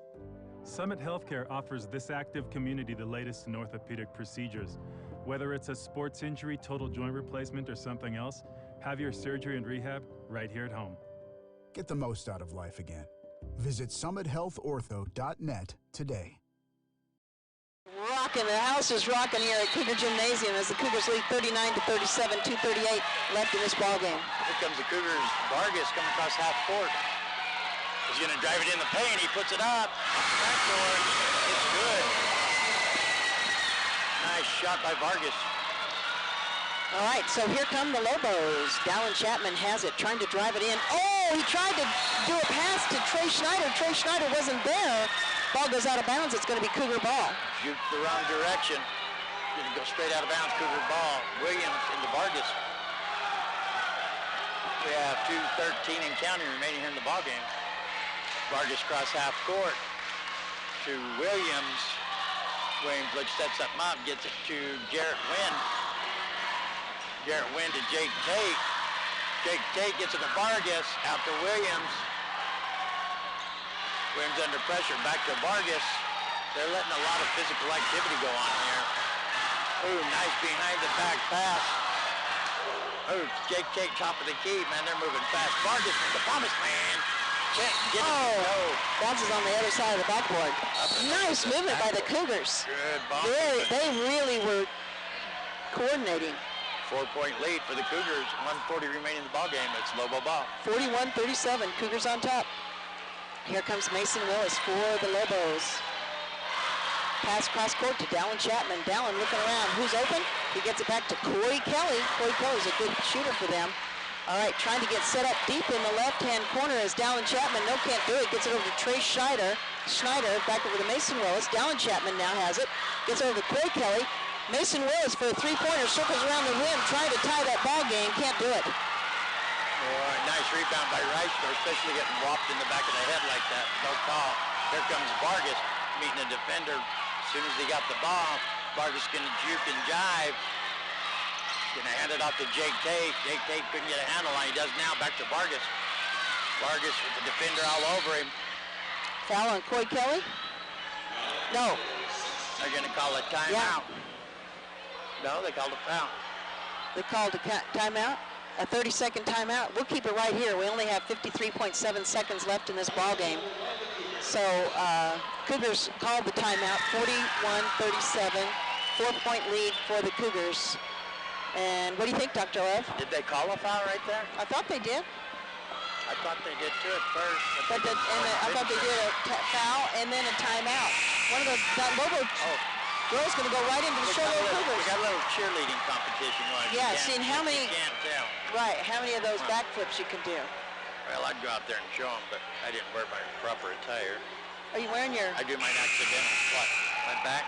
Summit Healthcare offers this active community the latest in orthopedic procedures. Whether it's a sports injury, total joint replacement, or something else, have your surgery and rehab right here at home. Get the most out of life again. Visit summithealthortho.net today. Rocking, the house is rocking here at Cougar Gymnasium as the Cougars lead 39-37, 2:38 left in this ball game. Here comes the Cougars. Vargas coming across half court. He's going to drive it in the paint. He puts it up. Backdoor. It's good. Nice shot by Vargas. All right, so here come the Lobos. Dallin Chapman has it, trying to drive it in. Oh, he tried to do a pass to Trey Schneider. Trey Schneider wasn't there. Ball goes out of bounds. It's going to be Cougar ball. Juked the wrong direction. Going to go straight out of bounds. Cougar ball. Williams into Vargas. We have 2:13 and counting remaining here in the ball game. Vargas cross half court to Williams. Williams sets up up, gets it to Jarrett Wynn. Jarrett Wynn to Jake Tate. Jake Tate gets it to Vargas. Out to Williams. Williams under pressure, back to Vargas. They're letting a lot of physical activity go on here. Ooh, nice behind the back pass. Ooh, Jake Tate top of the key, man, they're moving fast. Vargas from the promised man. Can't get it. Oh, bounces on the other side of the backboard. Nice movement by the Cougars. Good ball. They really were coordinating. 4-point lead for the Cougars. 1:40 remaining in the ball game. It's Lobo ball. 41-37, Cougars on top. Here comes Mason Willis for the Lobos. Pass cross court to Dallin Chapman. Dallin looking around. Who's open? He gets it back to Corey Kelly. Corey Kelly's a good shooter for them. All right, trying to get set up deep in the left-hand corner is Dallin Chapman. No, can't do it. Gets it over to Trey Schneider. Back over to Mason Willis. Dallin Chapman now has it. Gets over to Corey Kelly. Mason Willis for a three-pointer. Circles around the rim, trying to tie that ball game. Can't do it. Nice rebound by Reichner, especially getting whopped in the back of the head like that. No call. Here comes Vargas meeting a defender. As soon as he got the ball, Vargas going to juke and jive. Going to hand it off to Jake Tate. Jake Tate couldn't get a handle on it. He does now. Back to Vargas. Vargas with the defender all over him. Foul on Corey Kelly? No. They're going to call a timeout. No, they called a foul. They called a timeout? a 30-second timeout. We'll keep it right here. We only have 53.7 seconds left in this ball game. So Cougars called the timeout, 41-37, 4-point lead for the Cougars. And what do you think, Dr. Love? Did they call a foul right there? I thought they did. I thought they did too at first. I thought they did a foul and then a timeout. One of that Lobo girl's going to go right into the shoulder of Cougars. We got a little cheerleading competition going. Yeah, seeing how many. You can't tell. Right, how many of those backflips you can do. Well, I'd go out there and show them, but I didn't wear my proper attire. Are you wearing your? I do mine accidental. What? My back?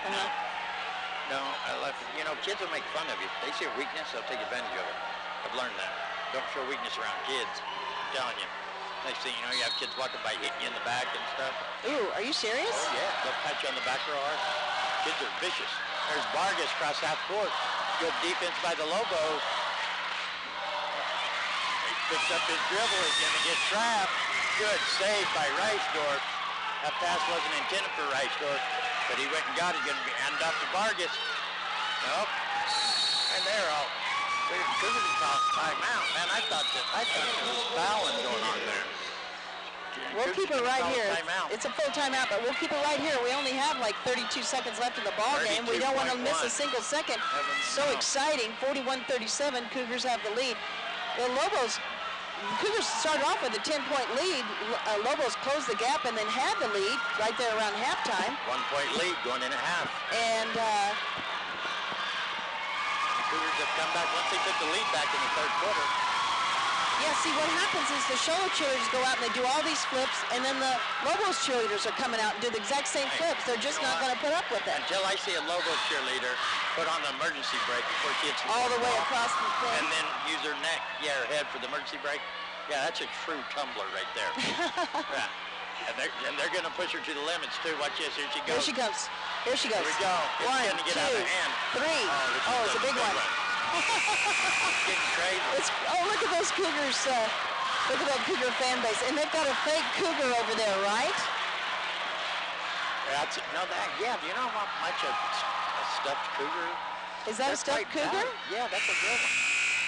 No, I left. You know, kids will make fun of you. They see a weakness, they'll take advantage of it. I've learned that. Don't show weakness around kids. I'm telling you. Next thing you know, you have kids walking by hitting you in the back and stuff. Ooh, are you serious? Oh, yeah. They'll pat you on the back real hard. Kids are vicious. There's Vargas across half court. Good defense by the Lobos. He picks up his dribble. He's going to get trapped. Good save by Reisdorf. That pass wasn't intended for Reisdorf, but he went and got it. Going to be handed off to Vargas. Nope. And they're all. Cougars called timeout. Man, I thought there was fouling going on there. We'll keep it right here. It's a full timeout, but we'll keep it right here. We only have like 32 seconds left in the ball game. We don't want to miss a single second. So exciting. 41-37. Cougars have the lead. The Cougars started off with a 10-point lead. Lobos closed the gap and then had the lead right there around halftime. 1-point lead going in at half. And Cougars have come back once they took the lead back in the third quarter. Yeah, see, what happens is the shoulder cheerleaders go out and they do all these flips, and then the Lobos cheerleaders are coming out and do the exact same flips. They're just not going to put up with it. Until I see a Lobos cheerleader put on the emergency brake before she hits all the way across the thing. And then use her neck, her head for the emergency brake. Yeah, that's a true tumbler right there. Yeah. And they're going to push her to the limits, too. Watch this. Here she goes. Here she comes. Here she goes. Here we go. It's 1, going to get 2, out of hand. 3. Oh, it's a big one. It's getting crazy. Look at those Cougars. Look at that Cougar fan base. And they've got a fake Cougar over there, right? Do you know how much a stuffed Cougar? Is that a stuffed Cougar? Bad. Yeah, that's a real one.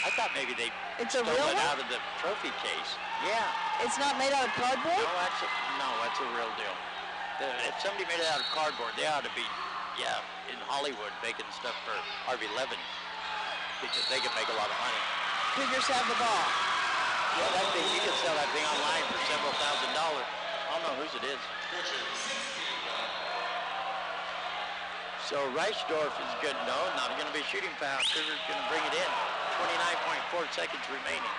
I thought maybe they stole it out of the trophy case. Yeah. It's not made out of cardboard? No, that's a real deal. If somebody made it out of cardboard, they ought to be, in Hollywood making stuff for Harvey Levin because they can make a lot of money. Cougars have the ball. Yeah, that thing, you can sell that thing online for several $1,000s. I don't know whose it is. So Reisdorf is good. No, not going to be shooting foul. Cougars going to bring it in. 29.4 seconds remaining.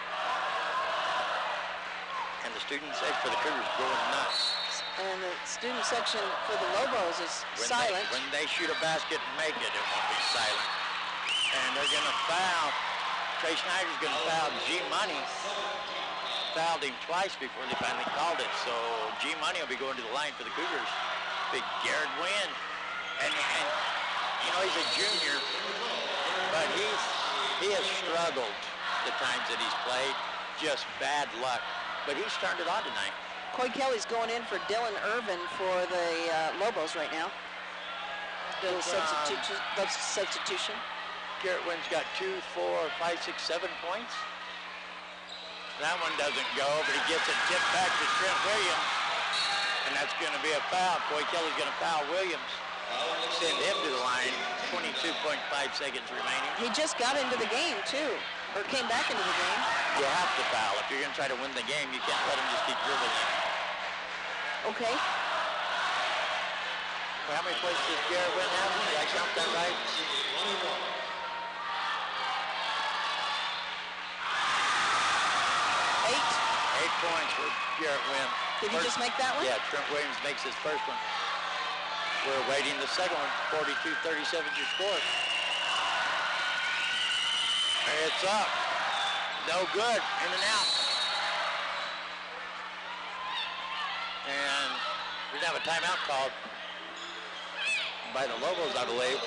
And the student section for the Cougars going nuts. And the student section for the Lobos is silent. When they shoot a basket and make it, it won't be silent. And they're going to foul. Trey Schneider's going to foul G-Money. Fouled him twice before they finally called it. So G-Money will be going to the line for the Cougars. Big Garrett win. And you know, he's a junior, but he has struggled the times that he's played. Just bad luck. But he's turned it on tonight. Coy Kelly's going in for Dylan Irvin for the Lobos right now. The substitution. Garrett Wynn's got 2, 4, 5, 6, 7 points. That one doesn't go, but he gets it tipped back to Trent Williams. And that's going to be a foul. Coy Kelly's going to foul Williams. Send him to the line. 22.5 seconds remaining. He just got into the game, too. Or came back into the game. You have to foul. If you're going to try to win the game, you can't let him just keep dribbling it. Okay. Well, how many points does Garrett Wynn have? Did I count that right? 8 points for Garrett Wynn. Did he just make that one? Yeah, Trent Williams makes his first one. We're awaiting the second one. 42-37 is your score. It's up. No good. In and out. And we're going to have a timeout called by the Lobos, I believe.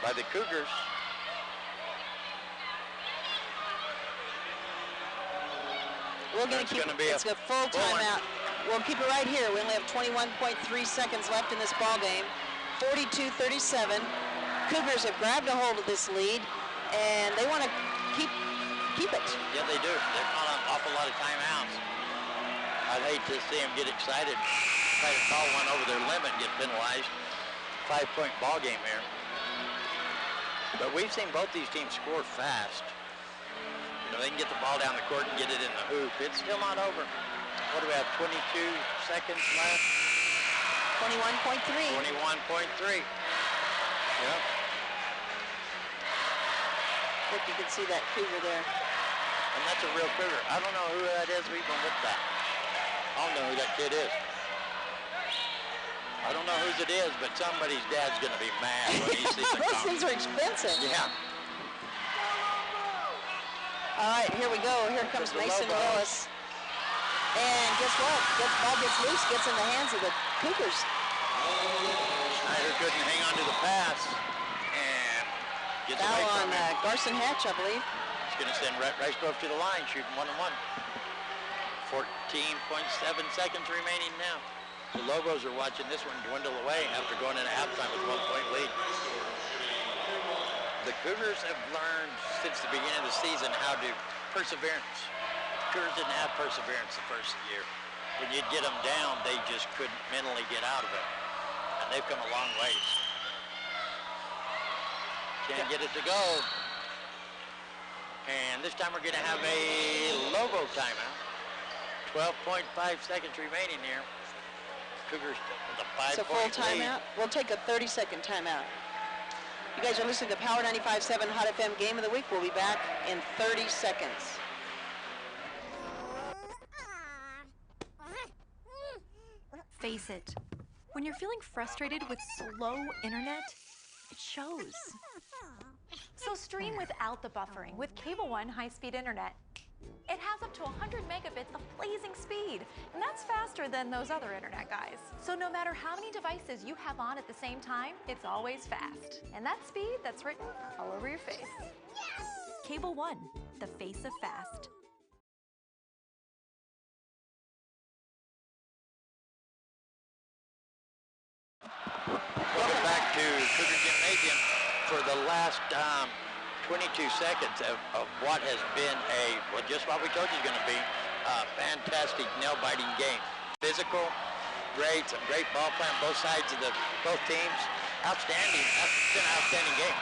By the Cougars. We're going to keep it's a full timeout. We'll keep it right here. We only have 21.3 seconds left in this ball game. 42-37. Cougars have grabbed a hold of this lead. and they want to keep it. Yeah, they do. They're calling an awful lot of timeouts. I'd hate to see them get excited, try to call one over their limit and get penalized. 5-point ball game here. But we've seen both these teams score fast. You know, they can get the ball down the court and get it in the hoop. It's still not over. What do we have, 22 seconds left? 21.3. 21.3. Yep. Look, you can see that Cougar there. And that's a real Cougar. I don't know who that is even with that. I don't know who that kid is. I don't know whose it is, but somebody's dad's going to be mad when he sees it. Those things are expensive. Yeah. All right, here we go. Here comes Mason Willis. And guess what? The ball gets loose, gets in the hands of the Cougars. Schneider couldn't hang on to the pass. And gets foul away on from him. Garson Hatch, I believe. He's going to send Ricegrove to the line, shooting 1-on-1. 14.7 seconds remaining now. The Lobos are watching this one dwindle away after going into halftime with 1-point lead. The Cougars have learned since the beginning of the season how to perseverance. Cougars didn't have perseverance the first year. When you'd get them down, they just couldn't mentally get out of it. And they've come a long ways. Can't get it to go. And this time we're going to have a Lobo timeout. 12.5 seconds remaining here. Cougars with a 5-point It's a full timeout. lead. We'll take a 30-second timeout. You guys are listening to Power 95.7 Hot FM Game of the Week. We'll be back in 30 seconds. Face it, when you're feeling frustrated with slow internet, it shows. So stream without the buffering with Cable One high-speed internet. It has up to 100 megabits of blazing speed, and that's faster than those other internet guys. So no matter how many devices you have on at the same time, it's always fast. And that speed, that's written all over your face. Cable One, the face of fast. Welcome back to Cougar Gymnasium for the last 22 seconds of what has been just what we told you is going to be a fantastic nail-biting game. Physical, great, some great ball play on both sides of both teams. Outstanding. It's been an outstanding game.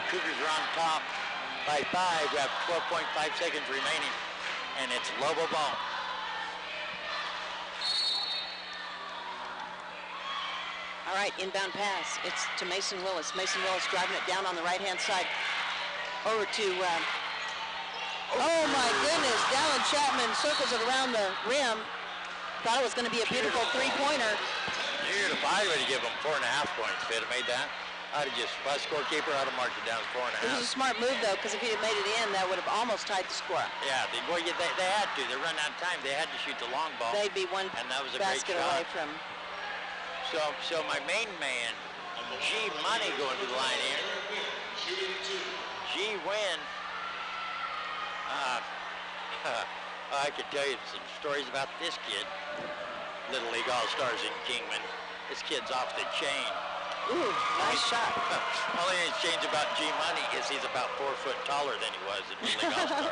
Cougars are on top by 5. We have 12.5 seconds remaining, and it's Lobo ball. All right, inbound pass. It's to Mason Willis. Mason Willis driving it down on the right-hand side. Over to, oh my goodness, Dallin Chapman circles it around the rim. Thought it was going to be a beautiful three-pointer. Dude, if I would have given them 4.5 points, if they'd have made that, I'd have just, if I was scorekeeper, I'd have marked it down as 4.5. It was a smart move, though, because if he had made it in, that would have almost tied the score. Yeah, they had to. They're running out of time. They had to shoot the long ball. They'd be one and that was a great basket shot. away from. So my main man, G Money, going to the line here. G Win. I could tell you some stories about this kid. Little League All-Stars in Kingman. This kid's off the chain. Ooh, nice shot. Only thing that's changed about G Money is he's about 4 foot taller than he was in Little League All-Star.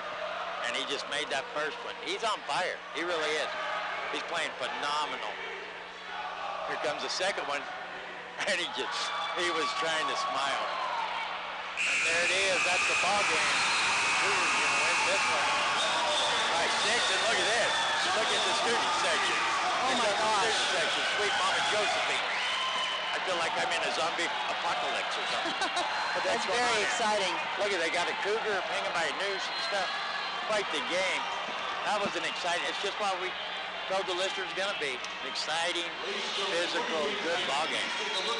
And he just made that first one. He's on fire. He really is. He's playing phenomenal. Here comes the second one. And he was trying to smile. And there it is. That's the ball game. Cougars going to win this one. By 6, and look at this. Look at the student section. Oh my gosh. Student section. Sweet Mama Josephine. I feel like I'm in a zombie apocalypse or something. But That's very exciting. Look at, they got a Cougar hanging by a noose and stuff. Quite the game. That was an exciting, it's just what we told the listeners going to be. An exciting, physical, good ball game.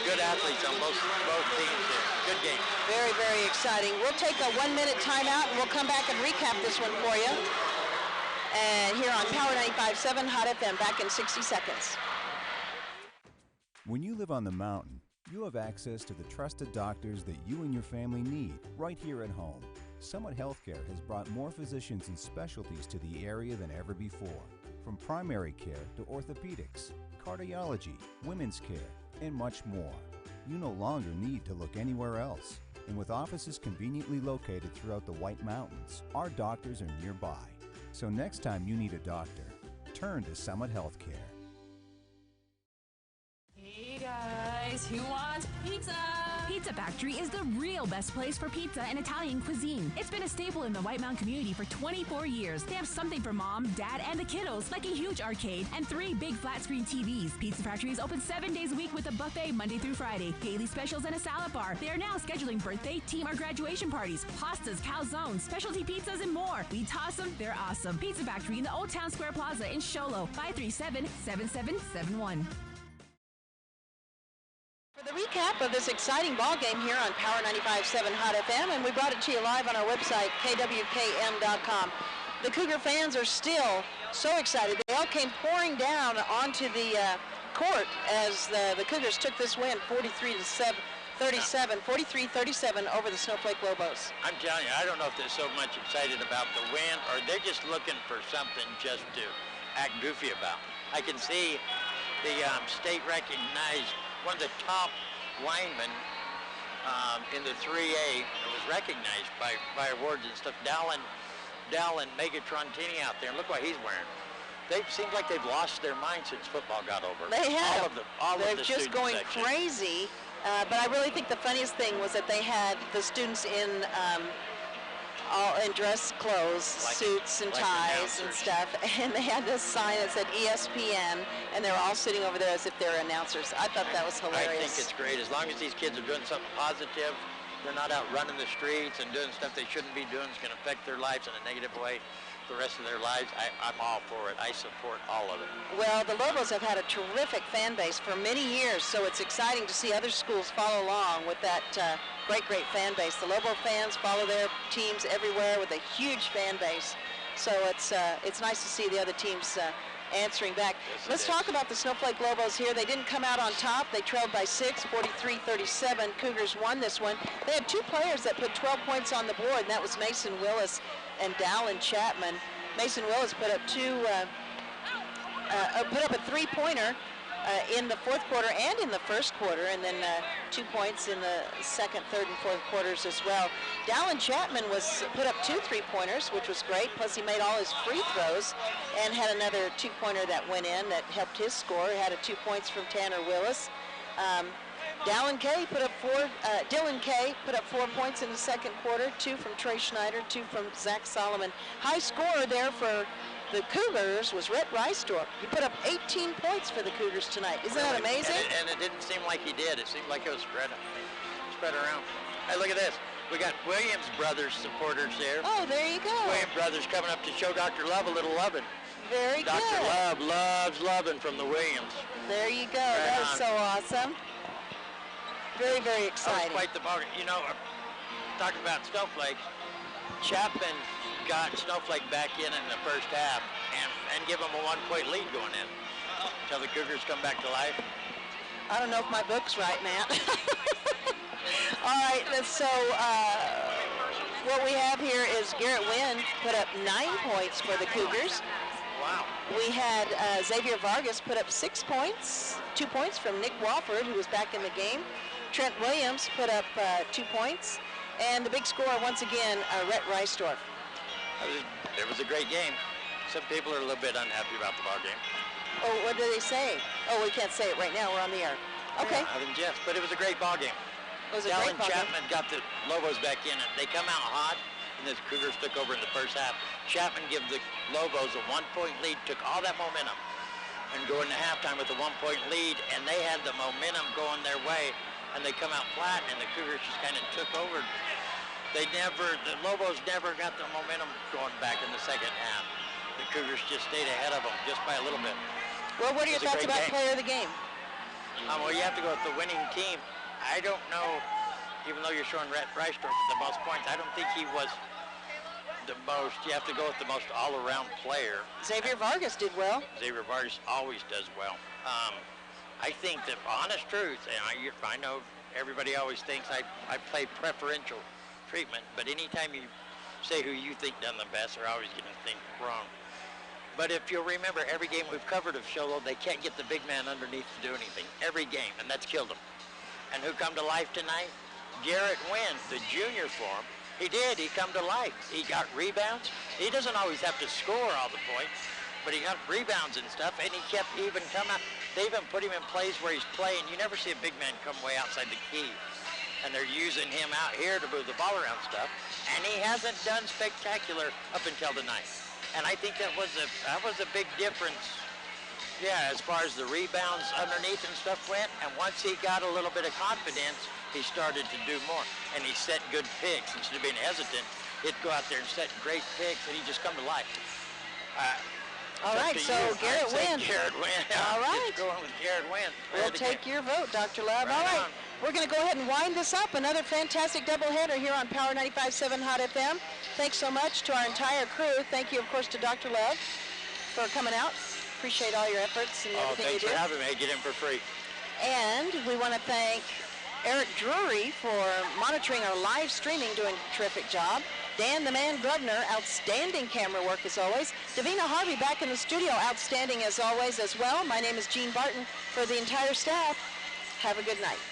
Good athletes on both teams here. Good game. Very, very exciting. We'll take a 1-minute timeout, and we'll come back and recap this one for you. And here on Power 95.7 Hot FM, back in 60 seconds. When you live on the mountain, you have access to the trusted doctors that you and your family need right here at home. Summit Healthcare has brought more physicians and specialties to the area than ever before. From primary care to orthopedics, cardiology, women's care, and much more. You no longer need to look anywhere else. And with offices conveniently located throughout the White Mountains, our doctors are nearby. So next time you need a doctor, turn to Summit Healthcare. Hey guys, who wants pizza? Pizza Factory is the real best place for pizza and Italian cuisine. It's been a staple in the White Mountain community for 24 years. They have something for mom, dad, and the kiddos, like a huge arcade and 3 big flat screen TVs. Pizza Factory is open 7 days a week with a buffet Monday through Friday, daily specials, and a salad bar. They are now scheduling birthday, team, or graduation parties, pastas, calzones, specialty pizzas, and more. We toss them, they're awesome. Pizza Factory in the Old Town Square Plaza in Sholo, 537-7771. For the recap of this exciting ball game here on Power 95.7 Hot FM, and we brought it to you live on our website, KWKM.com. The Cougar fans are still so excited. They all came pouring down onto the court as the Cougars took this win 43-37 over the Snowflake Lobos. I'm telling you, I don't know if they're so much excited about the win or they're just looking for something just to act goofy about. I can see the state recognized one of the top linemen in the 3A that was recognized by awards and stuff. Dallin Megatrontini out there, and look what he's wearing. They seem like they've lost their mind since football got over. They have. They're just going crazy. But I really think the funniest thing was that they had the students all in dress clothes, suits and ties and stuff, and they had this sign that said ESPN, and they were all sitting over there as if they were announcers. I thought that was hilarious. I think it's great. As long as these kids are doing something positive, they're not out running the streets and doing stuff they shouldn't be doing. It's going to affect their lives in a negative way the rest of their lives. I'm all for it. I support all of it. Well, the Lobos have had a terrific fan base for many years, so it's exciting to see other schools follow along with that great fan base. The Lobo fans follow their teams everywhere with a huge fan base, so it's nice to see the other teams answering back. Let's talk about the Snowflake Lobos here. They didn't come out on top. They trailed by 6, 43-37. Cougars won this one. They had 2 players that put 12 points on the board, and that was Mason Willis and Dallin Chapman. Mason Willis put up a 3-pointer in the fourth quarter and in the first quarter, and then 2 points in the second, third, and fourth quarters as well. Dallin Chapman put up 2 3-pointers, which was great, plus he made all his free throws and had another 2-pointer that went in that helped his score. He had 2 points from Tanner Willis. Dylan Kay put up 4 points in the second quarter, 2 from Trey Schneider, 2 from Zach Solomon. High scorer there for the Cougars was Rhett Reisdorf. He put up 18 points for the Cougars tonight. Isn't that amazing? And it didn't seem like he did. It seemed like it was spread around. Hey, look at this. We got Williams Brothers supporters there. Oh, there you go. Williams Brothers coming up to show Dr. Love a little loving. Very good. Dr. Love loves loving from the Williams. There you go. Right, that was so awesome. Very, very exciting. That was quite the ball. You know, talking about Snowflake, Chapman got Snowflake back in the first half and give them a 1-point lead going in until the Cougars come back to life. I don't know if my book's right, Matt. All right, so what we have here is Garrett Wynn put up 9 points for the Cougars. Wow. We had Xavier Vargas put up 6 points, 2 points from Nick Wofford, who was back in the game. Trent Williams put up 2 points. And the big scorer, once again, Rhett Reisdorf. It was a great game. Some people are a little bit unhappy about the ball game. Oh, what did they say? Oh, we can't say it right now. We're on the air. Okay. Yeah, other than Jeff, but it was a great ball game. It was a great ball Chapman game. got the Lobos back in, and they come out hot, and the Cougars took over in the first half. Chapman gave the Lobos a 1-point lead, took all that momentum, and go into halftime with a 1-point lead, and they had the momentum going their way, and they come out flat, and the Cougars just kind of took over. The Lobos never got the momentum going back in the second half. The Cougars just stayed ahead of them just by a little bit. Well, what are your thoughts about player of the game? Well, you have to go with the winning team. I don't know, even though you're showing Rhett Reisdorf the most points, I don't think he was the most. You have to go with the most all-around player. Xavier Vargas did well. Xavier Vargas always does well. I think that, honest truth, and I know everybody always thinks I play preferential treatment, but anytime you say who you think done the best, they're always going to think wrong. But if you'll remember, every game we've covered of Sholo, they can't get the big man underneath to do anything. Every game, and that's killed them. And who come to life tonight? Garrett Wynn, the junior for him. He did. He come to life. He got rebounds. He doesn't always have to score all the points, but he got rebounds and stuff, and he kept even coming out. They even put him in plays where he's playing. You never see a big man come way outside the key. And they're using him out here to move the ball around stuff. And he hasn't done spectacular up until tonight. And I think that was a big difference, yeah, as far as the rebounds underneath and stuff went. And once he got a little bit of confidence, he started to do more. And he set good picks. Instead of being hesitant, he'd go out there and set great picks, and he'd just come to life. All right, so Garrett Wynn. Garrett Wynn. All right. Going with Garrett Wynn. We'll take your vote, Dr. Love. All right. We're going to go ahead and wind this up. Another fantastic doubleheader here on Power 95.7 Hot FM. Thanks so much to our entire crew. Thank you, of course, to Dr. Love for coming out. Appreciate all your efforts and everything you do. Thanks for having me. Get in for free. And we want to thank Eric Drury for monitoring our live streaming, doing a terrific job. Dan the Man Grubner, outstanding camera work as always. Davina Harvey back in the studio, outstanding as always as well. My name is Jean Barton. For the entire staff, have a good night.